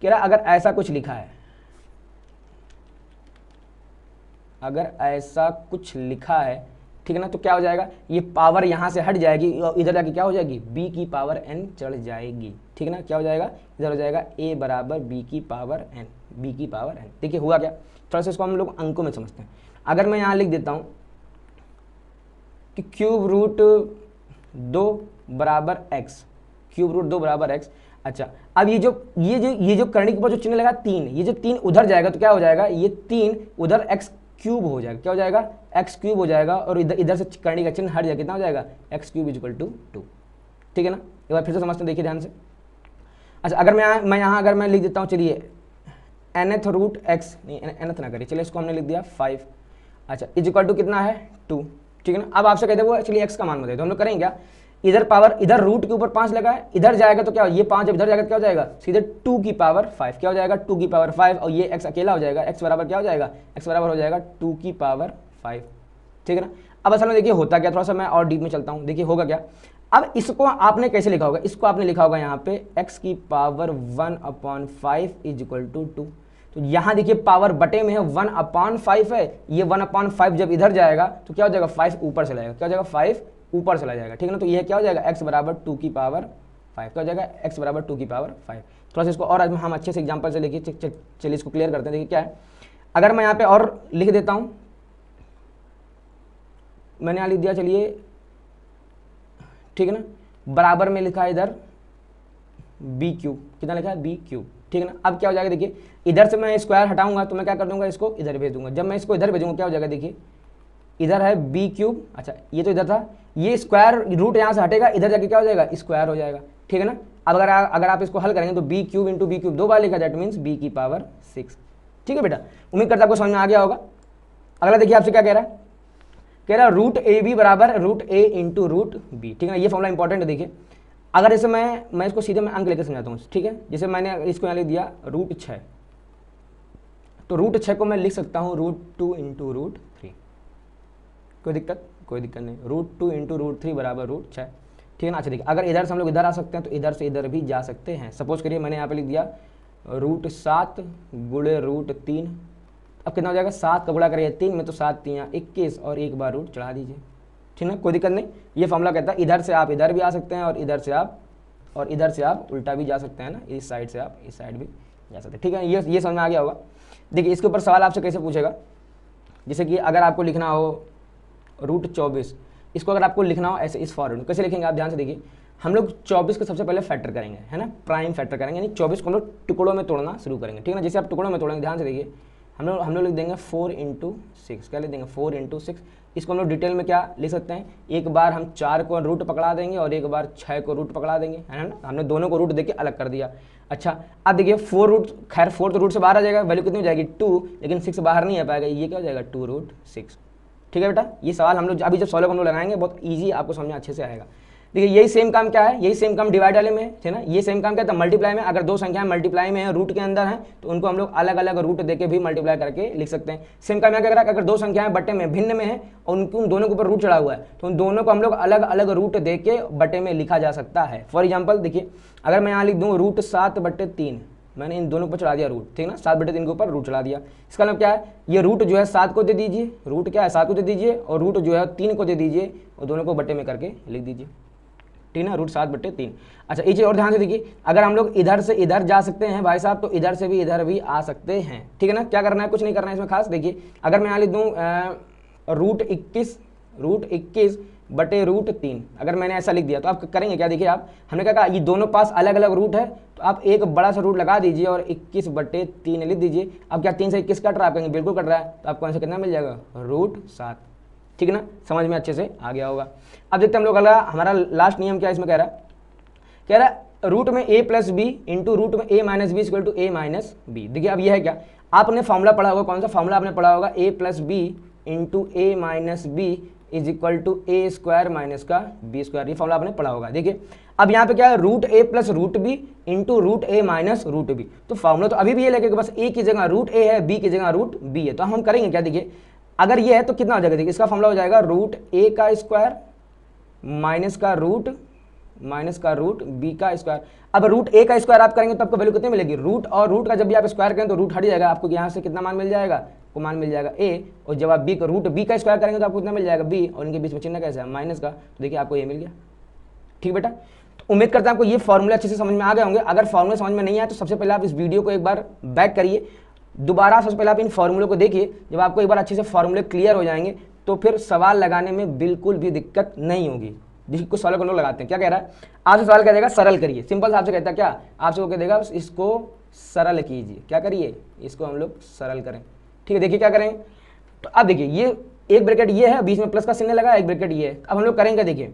कह रहा है अगर ऐसा कुछ लिखा है, अगर ऐसा कुछ लिखा है, ठीक है ना, तो क्या हो जाएगा, ये पावर यहाँ से हट जाएगी और इधर जाके क्या हो जाएगी, b की पावर n चढ़ जाएगी। ठीक है ना, क्या हो जाएगा, इधर हो जाएगा a बराबर b की पावर n, b की पावर n। देखिए हुआ क्या, थोड़ा सा इसको हम लोग अंकों में समझते हैं। अगर मैं यहाँ लिख देता हूँ कि क्यूब रूट 2 बराबर x, क्यूब रूट 2 बराबर x। अच्छा अब ये जो करने के ऊपर जो चिन्ह लगा 3, ये जो 3 उधर जाएगा तो क्या हो जाएगा, ये 3 उधर x क्यूब हो जाएगा, क्या हो जाएगा, x क्यूब हो जाएगा, और इधर से करने का चिन्ह हट जाएगा, कितना हो जाएगा, x क्यूब इजिकल टू 2। ठीक है ना, एक बार फिर से समझते हैं, देखिए ध्यान से। अच्छा अगर मैं यहाँ अगर मैं लिख देता हूँ, चलिए nth रूट x, नहीं nth ना करिए, चलिए इसको हमने लिख दिया 5। अच्छा इजिकल टू कितना है 2। ठीक है ना, अब आपसे कहते हैं वो एक्चुअली x का मान बताइए, तो हम लोग करेंगे क्या, इधर पावर, इधर रूट के ऊपर 5 लगा है, इधर जाएगा तो क्या, ये 5 जब इधर जाएगा तो क्या हो जाएगा, सीधे 2 की पावर 5, क्या हो जाएगा 2 की पावर 5, और ये x अकेला हो जाएगा, x बराबर क्या हो जाएगा, x बराबर हो जाएगा 2 की पावर 5। ठीक है ना। अब असल में देखिए होता क्या, थोड़ा सा मैं और डीप में चलता हूँ, देखिए होगा क्या। अब इसको आपने कैसे लिखा होगा, इसको आपने लिखा होगा यहाँ पे x की पावर 1/5 इजिकल टू 2। तो यहाँ देखिए पावर बटे में है 1/5 है, ये 1/5 जब इधर जाएगा तो क्या हो जाएगा, 5 ऊपर चला जाएगा, क्या हो जाएगा, 5 ऊपर चला जाएगा। ठीक है ना, तो ये क्या हो जाएगा, x बराबर 2 की पावर 5, क्या हो जाएगा, x बराबर 2 की पावर 5। थोड़ा सा इसको और आज हम अच्छे से एग्जांपल से देखिए, चलिए इसको क्लियर करते हैं। देखिए क्या है, अगर मैं यहाँ पे और लिख देता हूँ, मैंने यहाँ लिख दिया, चलिए ठीक है ना, बराबर में लिखा है इधर बी क्यूब, कितना लिखा है, बी क्यूब। ठीक है ना, अब क्या हो जाएगा देखिए, इधर से मैं स्क्वायर हटाऊंगा तो मैं क्या कर दूंगा, इसको इधर भेज दूंगा, जब मैं इसको इधर भेजूंगा क्या हो जाएगा देखिए, इधर है बी क्यूब, अच्छा ये तो इधर था, ये स्क्वायर रूट यहाँ से हटेगा, इधर जाके क्या हो जाएगा, स्क्वायर हो जाएगा। ठीक है ना, अब अगर आप इसको हल करेंगे तो b cube into b cube 2 बार लिखा, दैट मीन्स बी की पावर 6। ठीक है बेटा, उम्मीद करता आपको समझ में आ गया होगा। अगला देखिए आपसे क्या कह रहा है, कह रहा है रूट ए बी बराबर रूट ए इंटू रूट बी। ठीक है ना, ये फॉर्मूला इंपॉर्टेंट है। देखिए अगर जैसे मैं इसको सीधे मैं अंक लेकर समझाता हूँ। ठीक है, जैसे मैंने इसको यहाँ लिख दिया रूट 6, तो रूट 6 को मैं लिख सकता हूँ रूट 2 इंटू रूट 3, कोई दिक्कत नहीं, रूट 2 इंटू रूट 3 बराबर रूट 6। ठीक है ना। अच्छा देखिए, अगर इधर से हम लोग इधर आ सकते हैं तो इधर से इधर भी जा सकते हैं। सपोज करिए मैंने यहाँ पे लिख दिया रूट 7 गुणे रूट 3, अब कितना हो जाएगा, 7 का गुणा करिए 3 में तो 7 3 21, और एक बार रूट चढ़ा दीजिए। ठीक है ना, कोई दिक्कत नहीं। ये फॉर्मूला कहता है इधर से आप इधर भी आ सकते हैं, और इधर से आप उल्टा भी जा सकते हैं ना, इस साइड से आप इस साइड भी जा सकते हैं। ठीक है, ये समझ में आ गया होगा। देखिए इसके ऊपर सवाल आपसे कैसे पूछेगा, जैसे कि अगर आपको लिखना हो रूट 24, इसको अगर आपको लिखना हो ऐसे इस फॉर्मेट में, कैसे लिखेंगे आप ध्यान से देखिए। हम लोग 24 को सबसे पहले फैक्टर करेंगे, है ना, प्राइम फैक्टर करेंगे, यानी 24 को हम लोग टुकड़ों में तोड़ना शुरू करेंगे। ठीक है ना, जैसे आप टुकड़ों में तोड़ेंगे ध्यान से देखिए, हम लोग लिख देंगे 4 इंटू 6, क्या लिख देंगे 4 इंटू 6। इसको हम लोग डिटेल में क्या लिख सकते हैं, एक बार हम 4 को रूट पकड़ा देंगे और एक बार 6 को रूट पकड़ा देंगे, है ना, हमने दोनों को रूट देके अलग कर दिया। अच्छा अब देखिए 4 रूट, खैर 4 तो रूट से बाहर आ जाएगा, वैल्यू कितनी हो जाएगी 2, लेकिन 6 बाहर नहीं आ पाएगा, ये क्या हो जाएगा 2 रूट 6। ठीक है बेटा, ये सवाल हम लोग अभी जब सॉल्व हम लोग लगाएंगे बहुत ईजी आपको समझ में अच्छे से आएगा। देखिए यही सेम काम क्या है, यही सेम काम डिवाइड वाले में है ना, ये सेम काम क्या था मल्टीप्लाई में। अगर दो संख्याएं मल्टीप्लाई में है, रूट के अंदर है, तो उनको हम लोग अलग अलग रूट देके भी मल्टीप्लाई करके लिख सकते हैं। सेम काम यहाँ क्या करा, अगर दो संख्याएं बटे में भिन्न में है और उनको उन दोनों के ऊपर रूट चढ़ा हुआ है, तो उन दोनों को हम लोग अलग अलग रूट देके बटे में लिखा जा सकता है। फॉर एग्जाम्पल देखिए, अगर मैं यहाँ लिख दूँ रूट 7/3, मैंने इन दोनों पर चढ़ा दिया रूट, ठीक ना, 7/3 के ऊपर रूट चढ़ा दिया। इसका मतलब क्या है, ये रूट जो है 7 को दे दीजिए, रूट क्या है 7 को दे दीजिए, और रूट जो है 3 को दे दीजिए, और दोनों को बटे में करके लिख दीजिए, ठीक ना, रूट 7/3। अच्छा एक चीज़ और ध्यान से देखिए, अगर हम लोग इधर से इधर जा सकते हैं भाई साहब, तो इधर से भी इधर भी आ सकते हैं, ठीक है ना। क्या करना है, कुछ नहीं करना है इसमें खास। देखिए अगर मैं यहाँ लिख दूँ रूट 21/√3, अगर मैंने ऐसा लिख दिया तो आप करेंगे क्या, देखिए आप, हमने क्या कहा, ये दोनों पास अलग अलग रूट है, तो आप एक बड़ा सा रूट लगा दीजिए और 21/3 लिख दीजिए। अब क्या 3 से 21 कट रहा है, आप कहेंगे बिल्कुल कट रहा है, तो आपको आंसर कितना मिल जाएगा, रूट 7, ठीक है ना, समझ में अच्छे से आ गया होगा। अब देखते हैं हम लोग अगला, हमारा लास्ट नियम क्या इसमें कह रहा है रूट में a + b इंटू रूट में a - b equal to a - b। देखिए अब यह है क्या, आपने फॉर्मूला पढ़ा होगा, कौन सा फॉर्मूला आपने पढ़ा होगा, a + b into a - b is equal to a² - b², ये फॉर्मूला आपने पढ़ा होगा। देखिए अब यहाँ पे क्या है, root a + root b into root a - root b, तो फॉर्मूला तो अभी भी ये लगेगा, बस a की जगह रूट a है, b की जगह रूट b है। तो हम करेंगे क्या, देखिए अगर ये है तो कितना हो जाएगा, देखिए इसका फॉर्मूला हो जाएगा रूट a² माइनस का रूट b²। अब रूट a² आप करेंगे तो आपको वैल्यू कितनी मिलेगी, रूट और रूट का जब भी आप स्क्वायर करें तो रूट हट जाएगा, आपको यहाँ से कितना मान मिल जाएगा, आपको मान मिल जाएगा a, और जब आप रूट b का स्क्वायर करेंगे तो आपको कितना मिल जाएगा b, और इनके बीच में चिन्ह कैसा है माइनस का, तो देखिए आपको ये मिल गया। ठीक बेटा, तो उम्मीद करता हूं आपको ये फॉर्मूला अच्छे से समझ में आ गए होंगे। अगर फॉर्मूला समझ में नहीं आया तो सबसे पहले आप इस वीडियो को एक बार बैक करिए, दोबारा सबसे पहले आप इन फॉर्मूलों को देखिए। जब आपको एक बार अच्छे से फॉर्मूले क्लियर हो जाएंगे तो फिर सवाल लगाने में बिल्कुल भी दिक्कत नहीं होगी। जिसको सवाल को लोग लगाते हैं, क्या कह रहा है, आपसे सवाल कह देगा सरल करिए, सिंपल आपसे कहता है क्या, आपसे वो कह देगा इसको सरल कीजिए, क्या करिए, इसको हम लोग सरल करें। ठीक है, देखिए क्या करेंगे, तो अब देखिए ये एक ब्रैकेट ये है, बीच में प्लस का चिन्ह लगा, एक ब्रैकेट ये है। अब हम लोग करेंगे, देखिए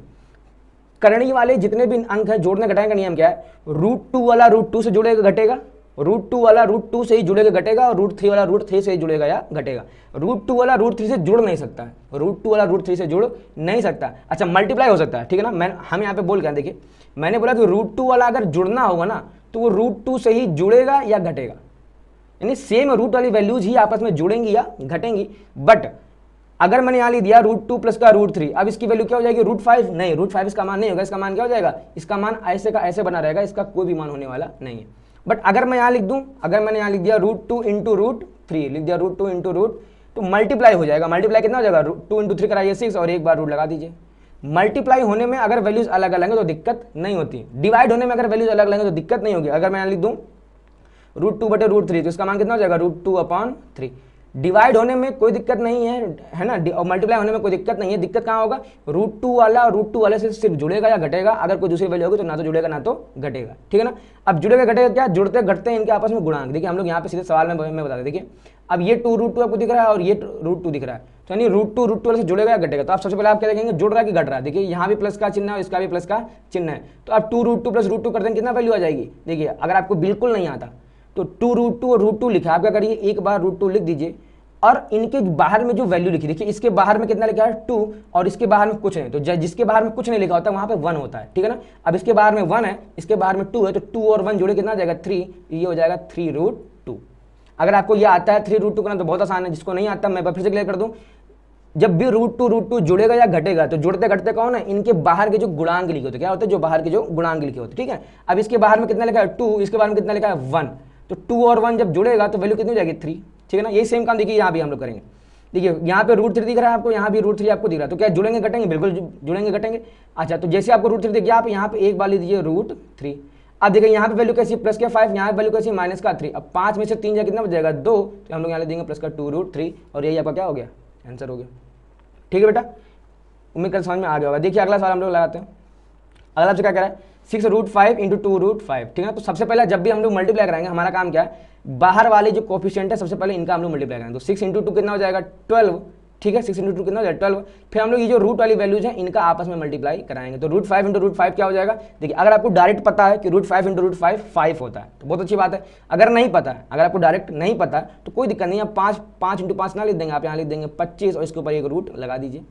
करणी वाले जितने भी अंक हैं जोड़ने घटाने का नियम क्या है, √2 वाला √2 से जुड़ेगा घटेगा, √2 वाला √2 से ही जुड़ेगा घटेगा, और √3 वाला √3 से ही जुड़ेगा या घटेगा। √2 वाला √3 से जुड़ नहीं सकता है, √2 वाला √3 से जुड़ नहीं सकता। अच्छा मल्टीप्लाई हो सकता है, ठीक है ना, हम यहाँ पे बोल गए, देखिए मैंने बोला कि √2 वाला अगर जुड़ना होगा ना तो वो √2 से ही जुड़ेगा या घटेगा, यानी सेम रूट वाली वैल्यूज ही आपस में जुड़ेंगी या घटेंगी। बट अगर मैंने यहाँ लिख दिया √2 प्लस का √3, अब इसकी वैल्यू क्या हो जाएगी, √5, नहीं √5 इसका मान नहीं होगा, इसका मान क्या हो जाएगा, इसका मान ऐसे का ऐसे बना रहेगा, इसका कोई भी मान होने वाला नहीं है। बट अगर मैं यहाँ लिख दूं, अगर मैंने यहाँ लिख दिया √2 इंटू √3, लिख दिया √2 इंटू रूट, तो मल्टीप्लाई हो जाएगा, मल्टीप्लाई कितना हो जाएगा, 2 इंटू 3 कराइए 6, और एक बार रूट लगा दीजिए। मल्टीप्लाई होने में अगर वैल्यूज अलग अलग हैं तो दिक्कत नहीं होती, डिवाइड होने में अगर वैल्यूज अलग अलग हैं तो दिक्कत नहीं होगी। अगर मैं यहाँ लिख दूँ √2/√3, तो इसका मान कितना हो जाएगा, √2/3। डिवाइड होने में कोई दिक्कत नहीं है ना, और मल्टीप्लाई होने में कोई दिक्कत नहीं है। दिक्कत कहाँ होगा, √2 वाला √2 वाले से सिर्फ जुड़ेगा या घटेगा, अगर कोई दूसरी वैल्यू होगी तो ना तो जुड़ेगा ना तो घटेगा, ठीक है ना। अब जुड़ेगा घटेगा क्या, जुड़ते घटते हैं इनके आपस में गुणांक। देखिए हम लोग यहाँ पे सीधे सवाल में बता दें, देखिए अब ये 2√2 आपको दिख रहा है और ये √2 दिख रहा है, तो यानी √2 वाले से जुड़ेगा या घटेगा। तो आप सबसे पहले आप क्या देखेंगे, जुड़ रहा है कि घट रहा है। देखिए यहाँ भी प्लस का चिन्ह है और इसका भी प्लस का चिन्ह है, तो आप 2√2 प्लस √2 करते हैं कितना वैल्यू आ जाएगी। देखिए अगर आपको बिल्कुल नहीं आता तो 2√2 और √2 लिखा, आप क्या करिए एक बार √2 लिख दीजिए, और इनके बाहर में जो वैल्यू लिखी, देखिए इसके बाहर में कितना लिखा है 2, और इसके बाहर में कुछ नहीं, तो जिसके बाहर में कुछ नहीं लिखा होता वहां पे 1 होता है, ठीक है ना। अब इसके बाहर में 1 है, इसके बाहर में 2 है, तो 2 और 1 जोड़े कितना आ जाएगा 3, ये हो जाएगा 3√2। अगर आपको ये आता है 3√2 करना तो बहुत आसान है, जिसको नहीं आता मैं फिर से क्लियर कर दूं, जब भी √2 जुड़ेगा या घटेगा तो जुड़ते घटते कौन है, इनके बाहर के जो गुणांक लिखे होते, क्या होते हैं, जो बाहर के जो गुणांक लिखे होते, ठीक है। अब इसके बाहर में कितना लिखा है 2, इसके बाहर में कितना लिखा है 1, तो 2 और 1 जब जुड़ेगा तो वैल्यू कितनी हो जाएगी 3, ठीक है ना। यही सेम काम देखिए यहाँ भी हम लोग करेंगे। देखिए यहाँ पे √3 दिख रहा है आपको, यहाँ भी √3 आपको दिख रहा है, तो क्या जुड़ेंगे घटेंगे, बिल्कुल जुड़ेंगे घटेंगे। अच्छा तो जैसे आपको √3 दिख गया, आप यहाँ पे एक बार लीजिए √3। अब देखिए यहाँ पे वैल्यू कैसी, प्लस का 5, यहाँ पे वैल्यू कैसी माइनस का 3। अब 5 में से 3 जाए कितना बच जाएगा 2, तो हम लोग यहाँ ले देंगे प्लस का 2√3, और यही आपका क्या हो गया, आंसर हो गया। ठीक है बेटा, उम्मीद कर समझ में आ गया होगा। देखिए अगला सवाल हम लोग लगाते हैं। अगला आपसे क्या कह रहा है, 6√5 इंटू 2√5, ठीक है ना। तो सबसे पहले जब भी हम लोग मल्टीप्लाई कराएंगे, हमारा काम क्या है, बाहर वाले जो कोफिशिएंट है सबसे पहले इनका हम लोग मल्टीप्लाई करेंगे। तो 6 इंटू 2 कितना हो जाएगा 12, ठीक है, 6 इंटू 2 कितना हो जाएगा 12। फिर हम लोग ये जो रूट वाली वैल्यूज है इनका आपस में मल्टीप्लाई कराएंगे, तो √5 इंटू √5 क्या हो जाएगा। देखिए अगर आपको डायरेक्ट पता है कि √5 इंटू √5 5 होता है तो बहुत अच्छी बात है। अगर नहीं पता है, अगर आपको डायरेक्ट नहीं पता तो कोई दिक्कत नहीं है, 5 इंटू 5 ना लिख देंगे, आप यहाँ लिख देंगे 25, और इसके ऊपर एक रूट लगा दीजिए।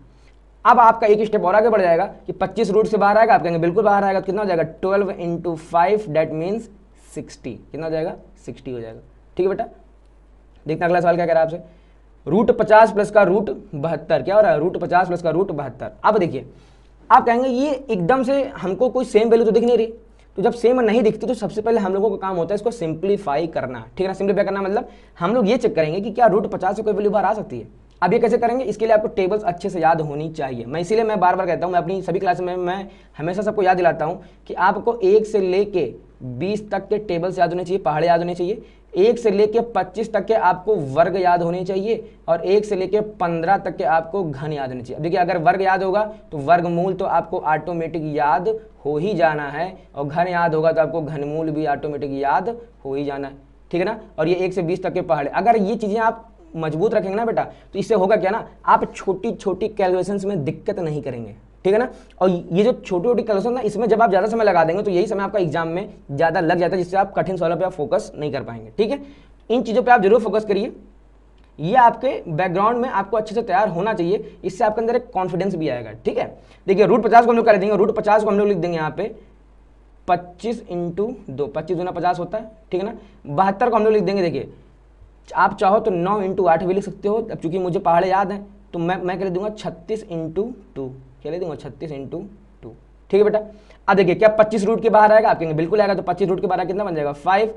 अब आपका एक स्टेप और आगे बढ़ जाएगा कि 25 रूट से बाहर आएगा, आप कहेंगे बिल्कुल बाहर आएगा, तो कितना हो जाएगा 12 इंटू 5 डेट मीन्स 60, कितना हो जाएगा 60 हो जाएगा। ठीक है बेटा, देखना अगला सवाल क्या कह रहा है आपसे, रूट 50 प्लस का रूट 72, क्या हो रहा है रूट 50 प्लस का रूट 72। अब देखिए आप कहेंगे ये एकदम से हमको कोई सेम वैल्यू तो दिख नहीं रही, तो जब सेम नहीं दिखती तो सबसे पहले हम लोगों का काम होता है इसको सिंप्लीफाई करना, ठीक है ना। सिंप्लीफाई करना मतलब हम लोग ये चेक करेंगे कि क्या रूट 50 से कोई वैल्यू बाहर आ सकती है। अब ये कैसे करेंगे, इसके लिए आपको टेबल्स अच्छे से याद होनी चाहिए। मैं इसीलिए मैं बार बार कहता हूँ, मैं अपनी सभी क्लास में मैं हमेशा सबको याद दिलाता हूँ कि आपको 1 से लेके 20 तक के टेबल्स याद होने चाहिए, पहाड़े याद होने चाहिए। 1 से लेके 25 तक के आपको वर्ग याद होने चाहिए और 1 से लेके 15 तक के आपको घन याद होने चाहिए। अब देखिए अगर वर्ग याद होगा तो वर्गमूल तो आपको ऑटोमेटिक याद हो ही जाना है, और घन याद होगा तो आपको घनमूल भी ऑटोमेटिक याद हो ही जाना है, ठीक है ना। और ये 1 से 20 तक के पहाड़े, अगर ये चीज़ें आप मजबूत रखेंगे ना बेटा, तो इससे होगा क्या ना, आप छोटी छोटी कैलकुलेशंस में दिक्कत नहीं करेंगे, ठीक है ना। और ये जो छोटी छोटी कैलकुलेशन ना, इसमें जब आप ज़्यादा समय लगा देंगे तो यही समय आपका एग्जाम में ज़्यादा लग जाता है, जिससे आप कठिन सवालों पे आप फोकस नहीं कर पाएंगे, ठीक है। इन चीज़ों पे आप जरूर फोकस करिए, ये आपके बैकग्राउंड में आपको अच्छे से तैयार होना चाहिए, इससे आपके अंदर एक कॉन्फिडेंस भी आएगा, ठीक है। देखिए रूट 50 को हम लोग कर देंगे, रूट 50 को हम लोग लिख देंगे यहाँ पे 25 इंटू 2, 25 दूना 50 होता है, ठीक है ना। 72 को हम लोग लिख देंगे, देखिए आप चाहो तो 9 इंटू 8 भी लिख सकते हो, अब चूंकि मुझे पहाड़े याद हैं तो मैं क्या लिख दूंगा 36 इंटू 2, क्या लिख दूंगा 36 इंटू 2, ठीक है बेटा। अब देखिए क्या 25 रूट के बाहर आएगा, आप कहेंगे बिल्कुल आएगा, तो 25 रूट के बाहर कितना बन जाएगा 5,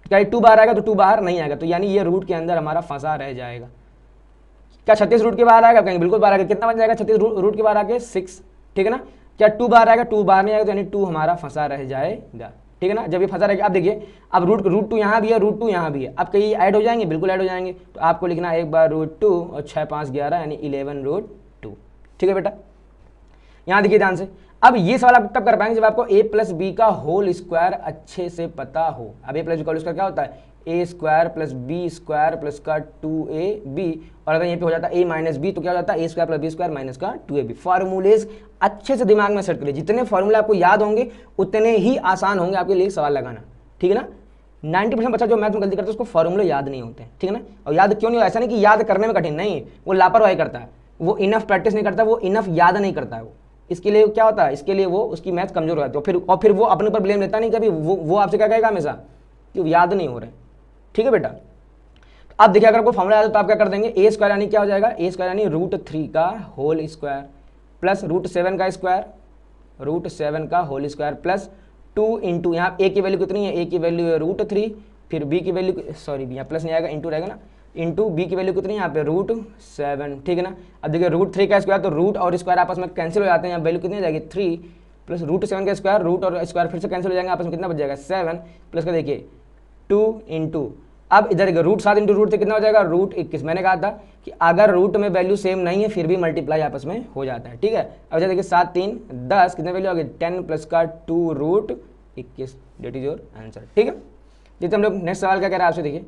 क्या 2 बाहर आएगा, तो 2 बाहर नहीं आएगा, तो यानी ये रूट के अंदर हमारा फंसा रह जाएगा। क्या 36 रूट के बाहर आएगा, कहेंगे बिल्कुल बाहर आएगा, कितना बन जाएगा 36 रूट के बाहर आके 6, ठीक है ना। क्या 2 बाहर आएगा, 2 बाहर नहीं आएगा, तो यानी 2 हमारा फंसा रह जाएगा, ठीक है ना। जब ये फंसा रहेगा, अब देखिए अब रूट 2 यहाँ भी है, रूट 2 यहाँ भी है, अब कहीं ऐड हो जाएंगे, बिल्कुल ऐड हो जाएंगे, तो आपको लिखना है एक बार रूट 2 और 6 5 11 यानी 11 रूट 2, ठीक है बेटा। यहाँ देखिए ध्यान से, अब ये सवाल आप तब कर पाएंगे जब आपको a प्लस बी का होल स्क्वायर अच्छे से पता हो। अब a प्लस बी का होल स्क्वायर क्या होता है, a square plus b square plus का 2ab, और अगर यहाँ पे हो जाता है a माइनस बी तो क्या हो जाता है a square plus b square minus का 2ab। फॉर्मूलेज अच्छे से दिमाग में सेट करिए, जितने फॉर्मूले आपको याद होंगे उतने ही आसान होंगे आपके लिए सवाल लगाना, ठीक है ना। 90% बच्चा जो मैथ में गलती करता है उसको फॉर्मूले याद नहीं होते हैं, ठीक है ना। और याद क्यों नहीं, ऐसा नहीं कि याद करने में कठिन नहीं, वो लापरवाही करता है, वो इनफ प्रैक्टिस नहीं करता, वो इनफ याद नहीं करता है, वो इसके लिए क्या होता है, इसके लिए वो उसकी मैथ कमजोर हो जाती है, और फिर वो अपने ऊपर ब्लेम लेता नहीं, कभी वो आपसे क्या कहेगा हमेशा कि वो याद नहीं हो रहे, ठीक है बेटा। अब देखिए अगर आपको फॉर्मूला याद है तो आप क्या कर देंगे, a स्क्वायर यानी क्या हो जाएगा, a स्क्वायर यानी रूट 3 का होल स्क्वायर प्लस रूट 7 का स्क्वायर, रूट 7 का होल स्क्वायर प्लस 2 इंटू, यहाँ a की वैल्यू कितनी है, a की वैल्यू है रूट 3, फिर b की वैल्यू, सॉरी यहाँ प्लस नहीं आएगा इंटू रहेगा ना, इंटू b की वैल्यू कितनी है यहाँ पे रूट 7, ठीक है ना। अब देखिए रूट 3 का स्क्वायर, तो रूट और स्क्वायर आपस में कैंसिल हो जाते हैं, यहाँ वैल्यू कितनी हो जाएगी 3 प्लस रूट 7 का स्क्वायर, रूट और स्क्वायर फिर से कैंसिल हो जाएंगे, आपस में कितना बच जाएगा 7 प्लस का देखिए 2 इंटू, अब इधर रूट 7 इंटू रूट 3 कितना हो जाएगा रूट 21। मैंने कहा था कि अगर रूट में वैल्यू सेम नहीं है फिर भी मल्टीप्लाई आपस में हो जाता है, ठीक है। अब देखिए 7 3 10 कितने वैल्यू आ गई 10 प्लस का 2 root 21, that is your answer, ठीक है। जैसे हम लोग नेक्स्ट सवाल क्या कह रहे हैं आपसे, देखिए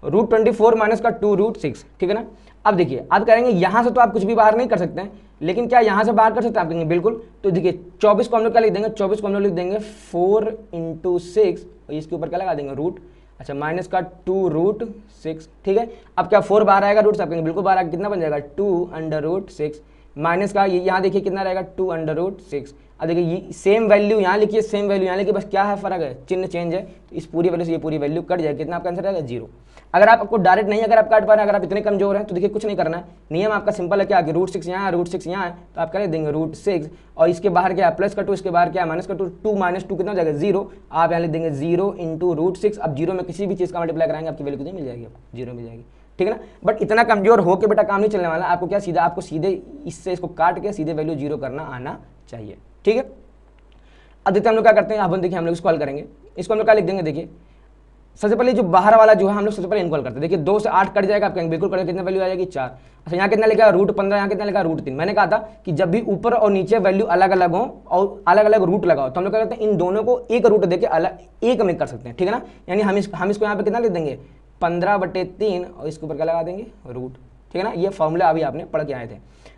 रूट 24 माइनस का 2 रूट 6, ठीक है ना। अब देखिए आप कहेंगे यहाँ से तो आप कुछ भी बाहर नहीं कर सकते हैं, लेकिन क्या यहाँ से बाहर कर सकते हैं, आप कहेंगे बिल्कुल। तो देखिए 24 को हम लोग क्या लिख देंगे, 24 को हम लोग लिख देंगे 4 इंटू 6, और इसके ऊपर क्या लगा देंगे रूट, अच्छा माइनस का 2 रूट 6, ठीक है। अब क्या 4 बाहर आएगा रूट से, आप कहेंगे बिल्कुल बाहर आएगा, कितना बन जाएगा 2 अंडर रूट 6 माइनस का यहाँ देखिए कितना रहेगा 2 अंडर रूट 6। अब देखिए ये सेम वैल्यू यहाँ लिखिए, सेम वैल्यू यहाँ लिखिए, बस क्या है फर्क है, चिन्ह चेंज है, तो इस पूरी वैल्यू से ये पूरी वैल्यू कट जाएगी, कितना आपका आंसर रहेगा 0। अगर आपको डायरेक्ट नहीं, अगर आप काट पा रहे हैं, अगर आप इतने कमजोर हैं तो देखिए कुछ नहीं करना है, नियम आपका सिंपल है, क्या कि रूट 6 यहाँ है, रूट 6 यहाँ है, तो आप कर देंगे रूट 6, और इसके बाहर क्या है प्लस का 2, इसके बाहर क्या है माइनस का 2, 2 माइनस 2 कितना हो जाएगा 0, आप यहाँ लिख देंगे 0 इंटू रूट 6। अब 0 में किसी भी चीज़ का मल्टीप्लाई कराएंगे आपकी वैल्यू कितनी मिल जाएगी, आपको 0 मिल जाएगी, ठीक है ना। बट इतना कमजोर हो के बेटा काम नहीं चलने वाला, आपको क्या सीधा, आपको सीधे इससे इसको काट के सीधे वैल्यू 0 करना आना चाहिए, ठीक है। अब देखते हम लोग क्या करते हैं, अब देखिए हम लोग इसको हल करेंगे, इसको हम लोग क्या लिख देंगे, देखिए सबसे पहले जो बाहर वाला जो है हम लोग सबसे पहले इनकॉल करते हैं। देखिए 2 से 8 कट जाएगा, आप कहेंगे बिल्कुल कटेगा, कितना वैल्यू आ जाएगी 4। अच्छा यहाँ कितना लिखा है रूट 15, यहाँ कितना लिखा है रूट 3। मैंने कहा था कि जब भी ऊपर और नीचे वैल्यू अलग अलग हो और अलग अलग रूट लगाओ तो हम लोग क्या करते हैं, इन दोनों को एक रूट देके अलग एक में कर सकते हैं, ठीक है ना। यानी हम इसको यहाँ पे कितना लिख देंगे 15/3 और इसके ऊपर क्या लगा देंगे रूट, ठीक है ना। ये फॉर्मूला अभी आपने पढ़ के आए थे।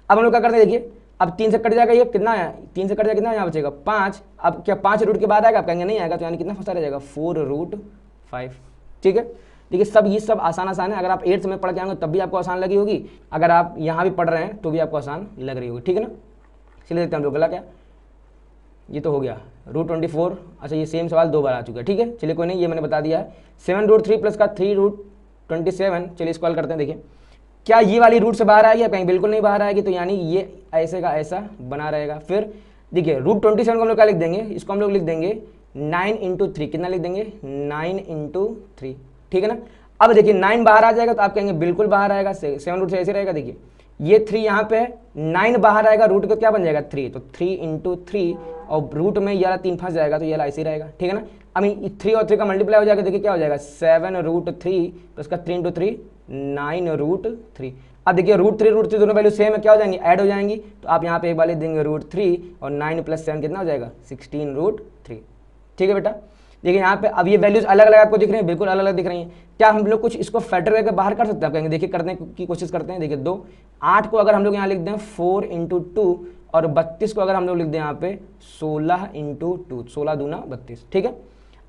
अब हम लोग क्या करते हैं, देखिए अब 3 से कट जाएगा, ये कितना है 3 से कट जाएगा, कितना यहाँ बचेगा 5। अब क्या 5 रूट के बाद आएगा, आप कहेंगे नहीं आएगा, तो यानी कितना फंसा रह जाएगा 4 रूट 5, ठीक है। देखिए सब ये सब आसान आसान है, अगर आप 8th में पढ़ के आएंगे तब भी आपको आसान लगी होगी, अगर आप यहाँ भी पढ़ रहे हैं तो भी आपको आसान लग रही होगी, ठीक है ना। चलिए देखते हैं हम लोग अगला क्या, ये तो हो गया √24। अच्छा ये सेम सवाल 2 बार आ चुका है, ठीक है, चलिए कोई नहीं, ये मैंने बता दिया है। 7√3 प्लस का 3√27, चलिए इसको हल करते हैं। देखिए क्या ये वाली रूट से बाहर आएगी, या कहीं बिल्कुल नहीं बाहर आएगी, तो यानी ये ऐसे का ऐसा बना रहेगा। फिर देखिए √27 को हम लोग क्या लिख देंगे, इसको हम लोग लिख देंगे 9 × 3, कितना लिख देंगे 9 × 3, ठीक है ना। अब देखिए 9 बाहर आ जाएगा तो आप कहेंगे बिल्कुल बाहर आएगा, 7 से ऐसे रहेगा। देखिए ये 3 यहाँ पे है, 9 बाहर आएगा, रूट को क्या बन जाएगा 3, तो 3 × 3, और रूट में ये वाला 3 फंस जाएगा तो ये वाला ऐसे ही रहेगा, ठीक है ना। अब 3 और 3 का मल्टीप्लाई हो जाएगा, देखिए क्या हो जाएगा 7√3 तो इसका 3 × 3 9√3। अब देखिए √3 दोनों वैल्यू सेम है, क्या हो जाएंगी ऐड हो जाएंगी, तो आप यहाँ पे एक बार लिख देंगे √3 और 9 + 7 कितना हो जाएगा 16√3, ठीक है बेटा। देखिए यहाँ पे अब ये वैल्यूज अलग अलग आपको दिख रही हैं, बिल्कुल अलग अलग दिख रही हैं। क्या हम लोग कुछ इसको फैक्टर करके बाहर कर सकते हैं, आप कहेंगे देखिए करने की कोशिश करते हैं। देखिए 2 8 को अगर हम लोग यहाँ लिख दें 4 × 2, और 32 को अगर हम लोग लिख दें यहाँ पे 16 × 2, 16 दूना 32, ठीक है।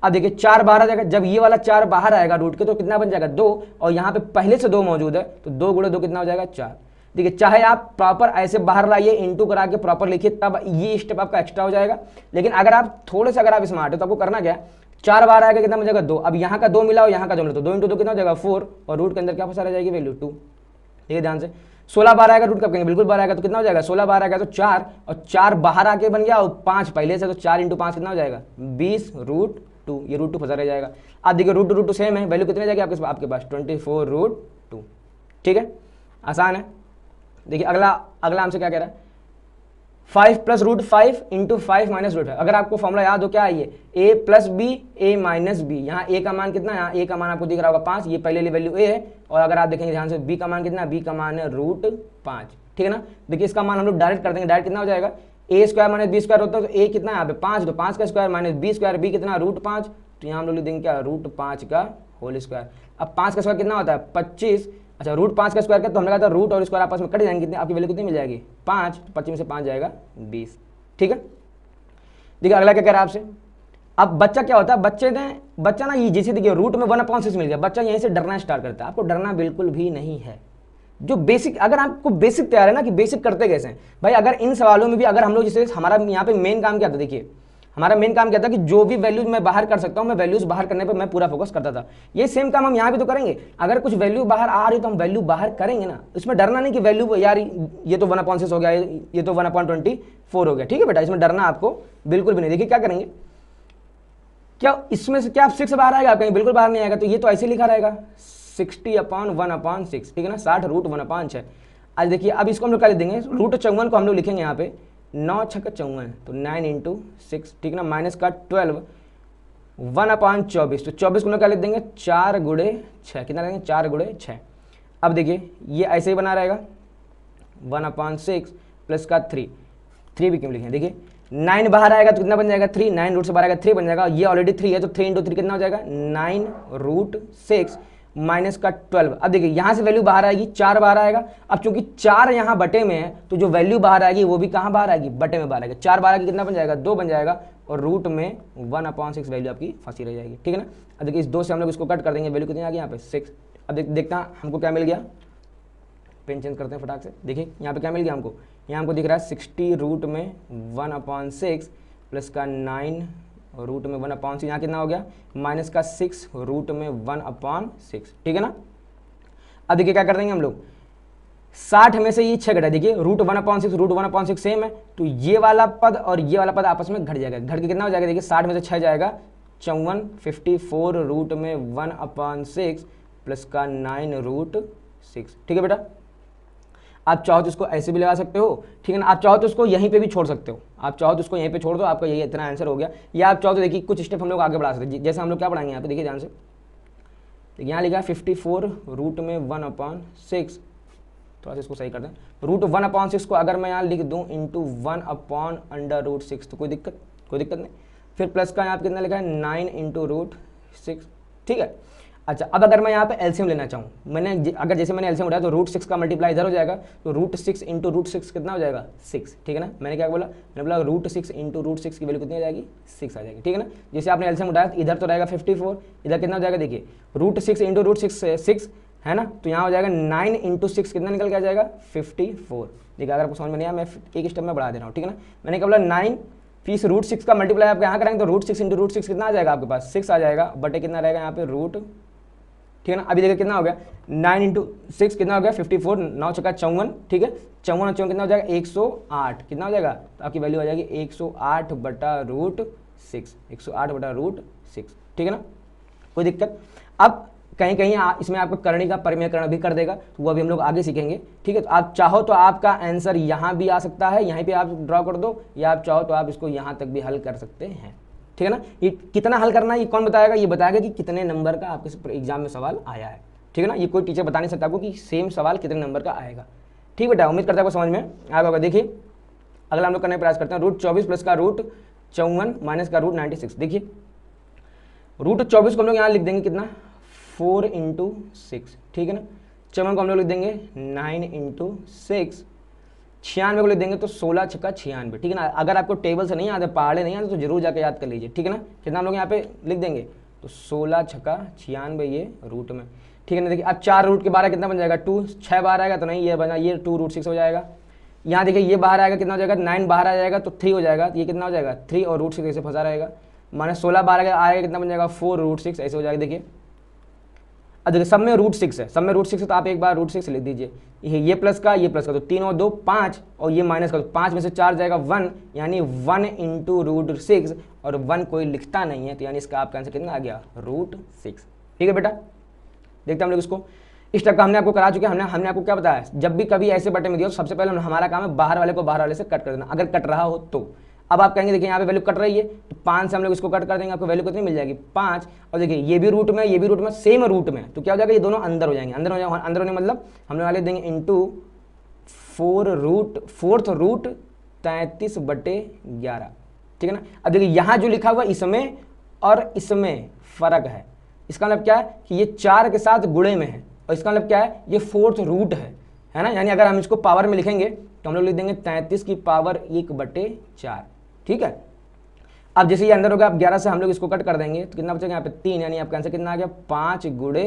अब देखिए 4 बाहर आ जाएगा, जब ये वाला 4 बाहर आएगा रूट के तो कितना बन जाएगा 2, और यहाँ पे पहले से 2 मौजूद है तो 2 × 2 कितना हो जाएगा 4। देखिए चाहे आप प्रॉपर ऐसे बाहर लाइए, इंटू करा के प्रॉपर लिखिए, तब ये स्टेप आपका एक्स्ट्रा हो जाएगा। लेकिन अगर आप थोड़े से अगर आप स्मार्ट हो तो आपको करना क्या है, 4 बार आएगा कितना बन जाएगा 2, अब यहाँ का 2 मिला और यहाँ का 2 मिला तो 2 × 2 कितना हो जाएगा 4, और रूट के अंदर क्या फंसा रह जाएगी वैल्यू 2, ठीक है ध्यान से। 16 बार आएगा रूट कब कहेंगे बिल्कुल बाहर आएगा तो कितना हो जाएगा 16 बार आएगा तो 4, और 4 बाहर आके बन गया और 5 पहले से, तो 4 × 5 कितना हो जाएगा 20√2, ये √2 फंसा रह जाएगा। अब देखिए √2 सेम है, वैल्यू कितनी जाएगी आपके पास 24√2, ठीक है, आसान है। देखिए अगला हमसे क्या कह रहा है, 5 + √5 × 5 - √5। अगर आपको फॉर्मूला याद हो क्या है, ये a + b a - b, यहाँ a का मान कितना है, यहाँ a का मान आपको दिख रहा होगा 5, ये पहले वाली वैल्यू a है, और अगर आप देखेंगे ध्यान से b का मान कितना है, b का मान है √5, ठीक है ना। देखिए इसका मान हम लोग डायरेक्ट कर देंगे, डायरेक्ट कितना हो जाएगा a² - b² होता है तो a कितना है यहाँ पे 5, तो 5 का स्क्वायर - b², b कितना √5, तो यहाँ हम लोग लिख देंगे क्या √5 का होल स्क्वायर। अब 5 का स्क्वायर कितना होता है 25, अच्छा √5 का स्क्वायर क्या, तो हमने कहा था रूट और स्क्वायर आपस में कट जाएंगे, कितने आपकी वैल्यू कितनी मिल जाएगी 5, तो 25 में से 5 जाएगा 20, ठीक है। देखिए अगला क्या कह रहा है आपसे, अब बच्चा क्या होता है, बच्चा ना ये जैसे देखिए रूट में 1/6 मिल गया, बच्चा यहीं से डरना स्टार्ट करता है। आपको डरना बिल्कुल भी नहीं है, जो बेसिक, अगर आपको बेसिक तैयार है ना कि बेसिक करते कैसे हैं भाई, अगर इन सवालों में भी अगर हम लोग जैसे हमारा यहाँ पे मेन काम क्या था, देखिए हमारा मेन काम क्या था कि जो भी वैल्यूज मैं बाहर कर सकता हूं, मैं वैल्यूज बाहर करने पर मैं पूरा फोकस करता था। ये सेम काम हम यहाँ भी तो करेंगे, अगर कुछ वैल्यू बाहर आ रही तो हम वैल्यू बाहर करेंगे ना, इसमें डरना नहीं कि वैल्यू यार ये तो 1/6 हो गया, ये तो 1/24 हो गया, ठीक है बेटा, इसमें डरना आपको बिल्कुल भी नहीं। देखिए क्या करेंगे, क्या इसमें से क्या 6 बाहर आएगा, कहीं बिल्कुल बाहर नहीं आएगा, तो ये तो ऐसे लिखा रहेगा 60/1/6, ठीक है ना, 60√1/6। आज देखिए अब इसको हम लोग क्या लिख देंगे, √54 को हम लोग लिखेंगे यहाँ पे 9 × 6 = 54, तो 9 × 6, ठीक है ना, माइनस का 12 1/24, तो 24 को हम लोग क्या लिख देंगे 4 × 6, कितना लेंगे 4 × 6। अब देखिए ये ऐसे ही बना रहेगा 1/6 प्लस का 3 भी क्यों लिखें, देखिए 9 बाहर आएगा तो कितना बन जाएगा 3, 9 रूट से बाहर आएगा 3 बन जाएगा, ये ऑलरेडी 3 है तो 3 × 3 कितना हो जाएगा 9√6 माइनस का 12। अब देखिए यहाँ से वैल्यू बाहर आएगी 4 बाहर आएगा, अब चूंकि 4 यहाँ बटे में है तो जो वैल्यू बाहर आएगी वो भी कहाँ बाहर आएगी बटे में बाहर आएगी, 4 बाहर आएगी कितना बन जाएगा 2 बन जाएगा, और रूट में 1/6 वैल्यू आपकी फंसी रह जाएगी, ठीक है ना। अब देखिए इस 2 से हम लोग इसको कट कर देंगे, वैल्यू कितनी आ गई यहाँ पे 6। अब देखते हैं हमको क्या मिल गया, पेन चेंज करते हैं फटाक से। देखिए यहाँ पे क्या मिल गया हमको, यहाँ हमको दिख रहा है 60 रूट में 1/6 प्लस का 9 रूट में 1/6, यहाँ कितना हो गया माइनस का 6 रूट में 1/6, ठीक है ना। अब देखिए क्या कर देंगे हम लोग, 60 में से ये 6 घटा, देखिए रूट 1/6 सेम है, तो ये वाला पद और ये वाला पद आपस में घट जाएगा, घट के कितना हो जाएगा, देखिए 60 में से 6 जाएगा 54, 54 रूट में 1/6 प्लस का 9√6, ठीक है बेटा। आप चाहो तो इसको ऐसे भी लगा सकते हो, ठीक है ना, आप चाहो तो इसको यहीं पे भी छोड़ सकते हो, आप चाहो तो इसको यहीं पे छोड़ दो, आपका यही इतना आंसर हो गया। या आप चाहो तो देखिए कुछ स्टेप हम लोग आगे बढ़ा सकते हैं, जैसे हम लोग क्या पढ़ाएंगे यहाँ पे, देखिए ध्यान से, देखिए यहाँ लिखा है 54 रूट में 1/6, थोड़ा सा इसको सही कर दें, रूट 1/6 को अगर मैं यहाँ लिख दूँ इंटू 1/√6 तो कोई दिक्कत नहीं। फिर प्लस का यहाँ पे कितना लिखा है 9 × √6, ठीक है। अच्छा, अब अगर मैं यहाँ पे एलसीएम लेना चाहूँ, अगर जैसे मैंने एलसीएम उठाया तो √6 का मल्टीप्लाई इधर हो जाएगा, तो √6 इंटू √6 कितना हो जाएगा 6, ठीक है ना। मैंने क्या बोला, मैंने बोला √6 इंटू √6 की वैल्यू कितनी आ जाएगी 6 आ जाएगी, ठीक है ना। जैसे आपने एलसीएम उठाया इधर तो रहेगा 54, इधर कितना हो जाएगा देखिए √6 इंटू √6 6 है ना, तो यहाँ हो जाएगा 9 इंटू 6 कितना निकल के आ जाएगा 54। देखिए अगर आपको समझ में नहीं आया मैं एक स्टेप में बढ़ा दे रहा हूँ, ठीक है ना। मैंने क्या बोला 9 फिर इस √6 का मल्टीप्लाई आप यहाँ करेंगे तो √6 इंटू √6 कितना आ जाएगा आपके पास 6 आ जाएगा, बटे कितना रहेगा यहाँ पे रूट, ठीक है ना। अभी देखिए कितना हो गया 9 इंटू 6 कितना हो गया 54, 9 चौका 54, ठीक है 54 और 54 कितना हो जाएगा 108, कितना हो जाएगा, तो आपकी वैल्यू आ जाएगी 108 बटा √6, 108 बटा √6, ठीक है ना, कोई दिक्कत। अब कहीं कहीं इसमें आपको करणी का परिमेयकरण भी कर देगा, तो वो अभी हम लोग आगे सीखेंगे, ठीक है। तो आप चाहो तो आपका आंसर यहाँ भी आ सकता है, यहीं पे आप ड्रॉ कर दो, या आप चाहो तो आप इसको यहाँ तक भी हल कर सकते हैं, ठीक है ना। ये कितना हल करना है ये कौन बताएगा, ये बताएगा कि कितने नंबर का आपके एग्जाम में सवाल आया है, ठीक है ना। ये कोई टीचर बता नहीं सकता आपको कि सेम सवाल कितने नंबर का आएगा, ठीक बेटा। उम्मीद करता है आपको समझ में आएगा होगा। देखिए अगला हम लोग करने का प्रयास करते हैं, √24 प्लस का √54 माइनस का √96। देखिए √24 को हम लोग यहाँ लिख देंगे कितना 4 इंटू 6, ठीक है ना। 54 को हम लोग लिख देंगे 9 इंटू 6, 96 को लिख देंगे तो 16 छक्का 96, ठीक है ना। अगर आपको टेबल से नहीं आते, पहाड़े नहीं आते तो जरूर जाके याद कर लीजिए, ठीक है ना। कितना हम लोग यहाँ पे लिख देंगे तो 16 छक्का 96 ये रूट में, ठीक है ना। देखिए अब 4 रूट के 12 कितना बन जाएगा 2, 6 बाहर आएगा तो नहीं ये बना, ये 2√6 हो जाएगा। यहाँ देखिए ये बाहर आएगा कितना हो जाएगा 9 बाहर आ जाएगा तो 3 हो जाएगा, ये कितना हो जाएगा 3 और √6 ऐसे फंसा रहेगा, माने 16 बाहर आएगा कितना बन जाएगा 4√6 ऐसे हो जाएगा। देखिए अब देखिए सब में √6 है, सब में √6 है तो आप एक बार √6 लिख दीजिए, ये प्लस का तो 3 और 2 5 और ये माइनस का तो 5 में से 4 जाएगा 1, यानी 1 इंटू √6 और 1 कोई लिखता नहीं है, तो यानी इसका आपका आंसर कितना आ गया √6, ठीक है बेटा। देखते हैं हम लोग इसको, इस टाइप का हमने आपको करा चुके हैं। हमने आपको क्या बताया, जब भी कभी ऐसे बटन में दिया तो सबसे पहले हमारा काम है बाहर वाले को बाहर वाले से कट कर देना, अगर कट रहा हो तो। अब आप कहेंगे देखिए यहाँ पे वैल्यू कट रही है तो 5 से हम लोग इसको कट कर देंगे, आपको वैल्यू कितनी मिल जाएगी 5, और देखिए ये भी रूट में ये भी रूट में सेम रूट में, तो क्या हो जाएगा ये दोनों अंदर हो जाएंगे, अंदर होने मतलब हम लोग वाले देंगे इंटू 4th रूट 33 बटे 11, ठीक है ना। अब देखिए यहाँ जो लिखा हुआ इसमें और इसमें फर्क है, इसका मतलब क्या है कि ये 4 के साथ गुणे में है, और इसका मतलब क्या है ये 4th रूट है ना। यानी अगर हम इसको पावर में लिखेंगे तो हम लोग लिख देंगे 33 की पावर 1/4, ठीक है। अब जैसे ये अंदर होगा, अब 11 से हम लोग इसको कट कर देंगे तो कितना बचेगा यहाँ पे 3, यानी आपका आंसर कितना आ गया 5 गुणे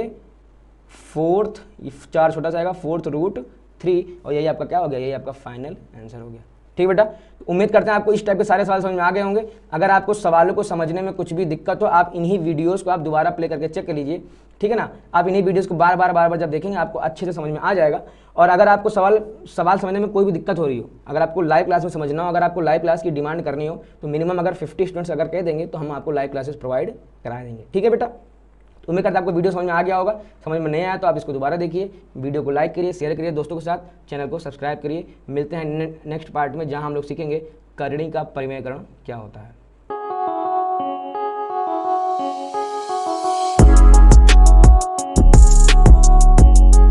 4th, 4 छोटा सा आएगा 4th रूट 3, और यही आपका क्या हो गया, यही आपका फाइनल आंसर हो गया, ठीक बेटा। उम्मीद करते हैं आपको इस टाइप के सारे सवाल समझ में आ गए होंगे। अगर आपको सवालों को समझने में कुछ भी दिक्कत हो, आप इन्हीं वीडियोस को आप दोबारा प्ले करके चेक कर लीजिए, ठीक है ना। आप इन्हीं वीडियोस को बार बार जब देखेंगे आपको अच्छे से समझ में आ जाएगा। और अगर आपको सवाल समझने में कोई भी दिक्कत हो रही हो, अगर आपको लाइव क्लास में समझना हो, अगर आपको लाइव क्लास की डिमांड करनी हो, तो मिनिमम अगर 50 स्टूडेंट्स अगर कह देंगे तो हम आपको लाइव क्लासेस प्रोवाइड करा देंगे, ठीक है बेटा। तो उम्मीद करता है आपको वीडियो समझ में आ गया होगा। समझ में नहीं आया तो आप इसको दोबारा देखिए, वीडियो को लाइक करिए, शेयर करिए दोस्तों के साथ, चैनल को सब्सक्राइब करिए। मिलते हैं नेक्स्ट पार्ट में, जहां हम लोग सीखेंगे करणी का परिमेयकरण क्या होता है।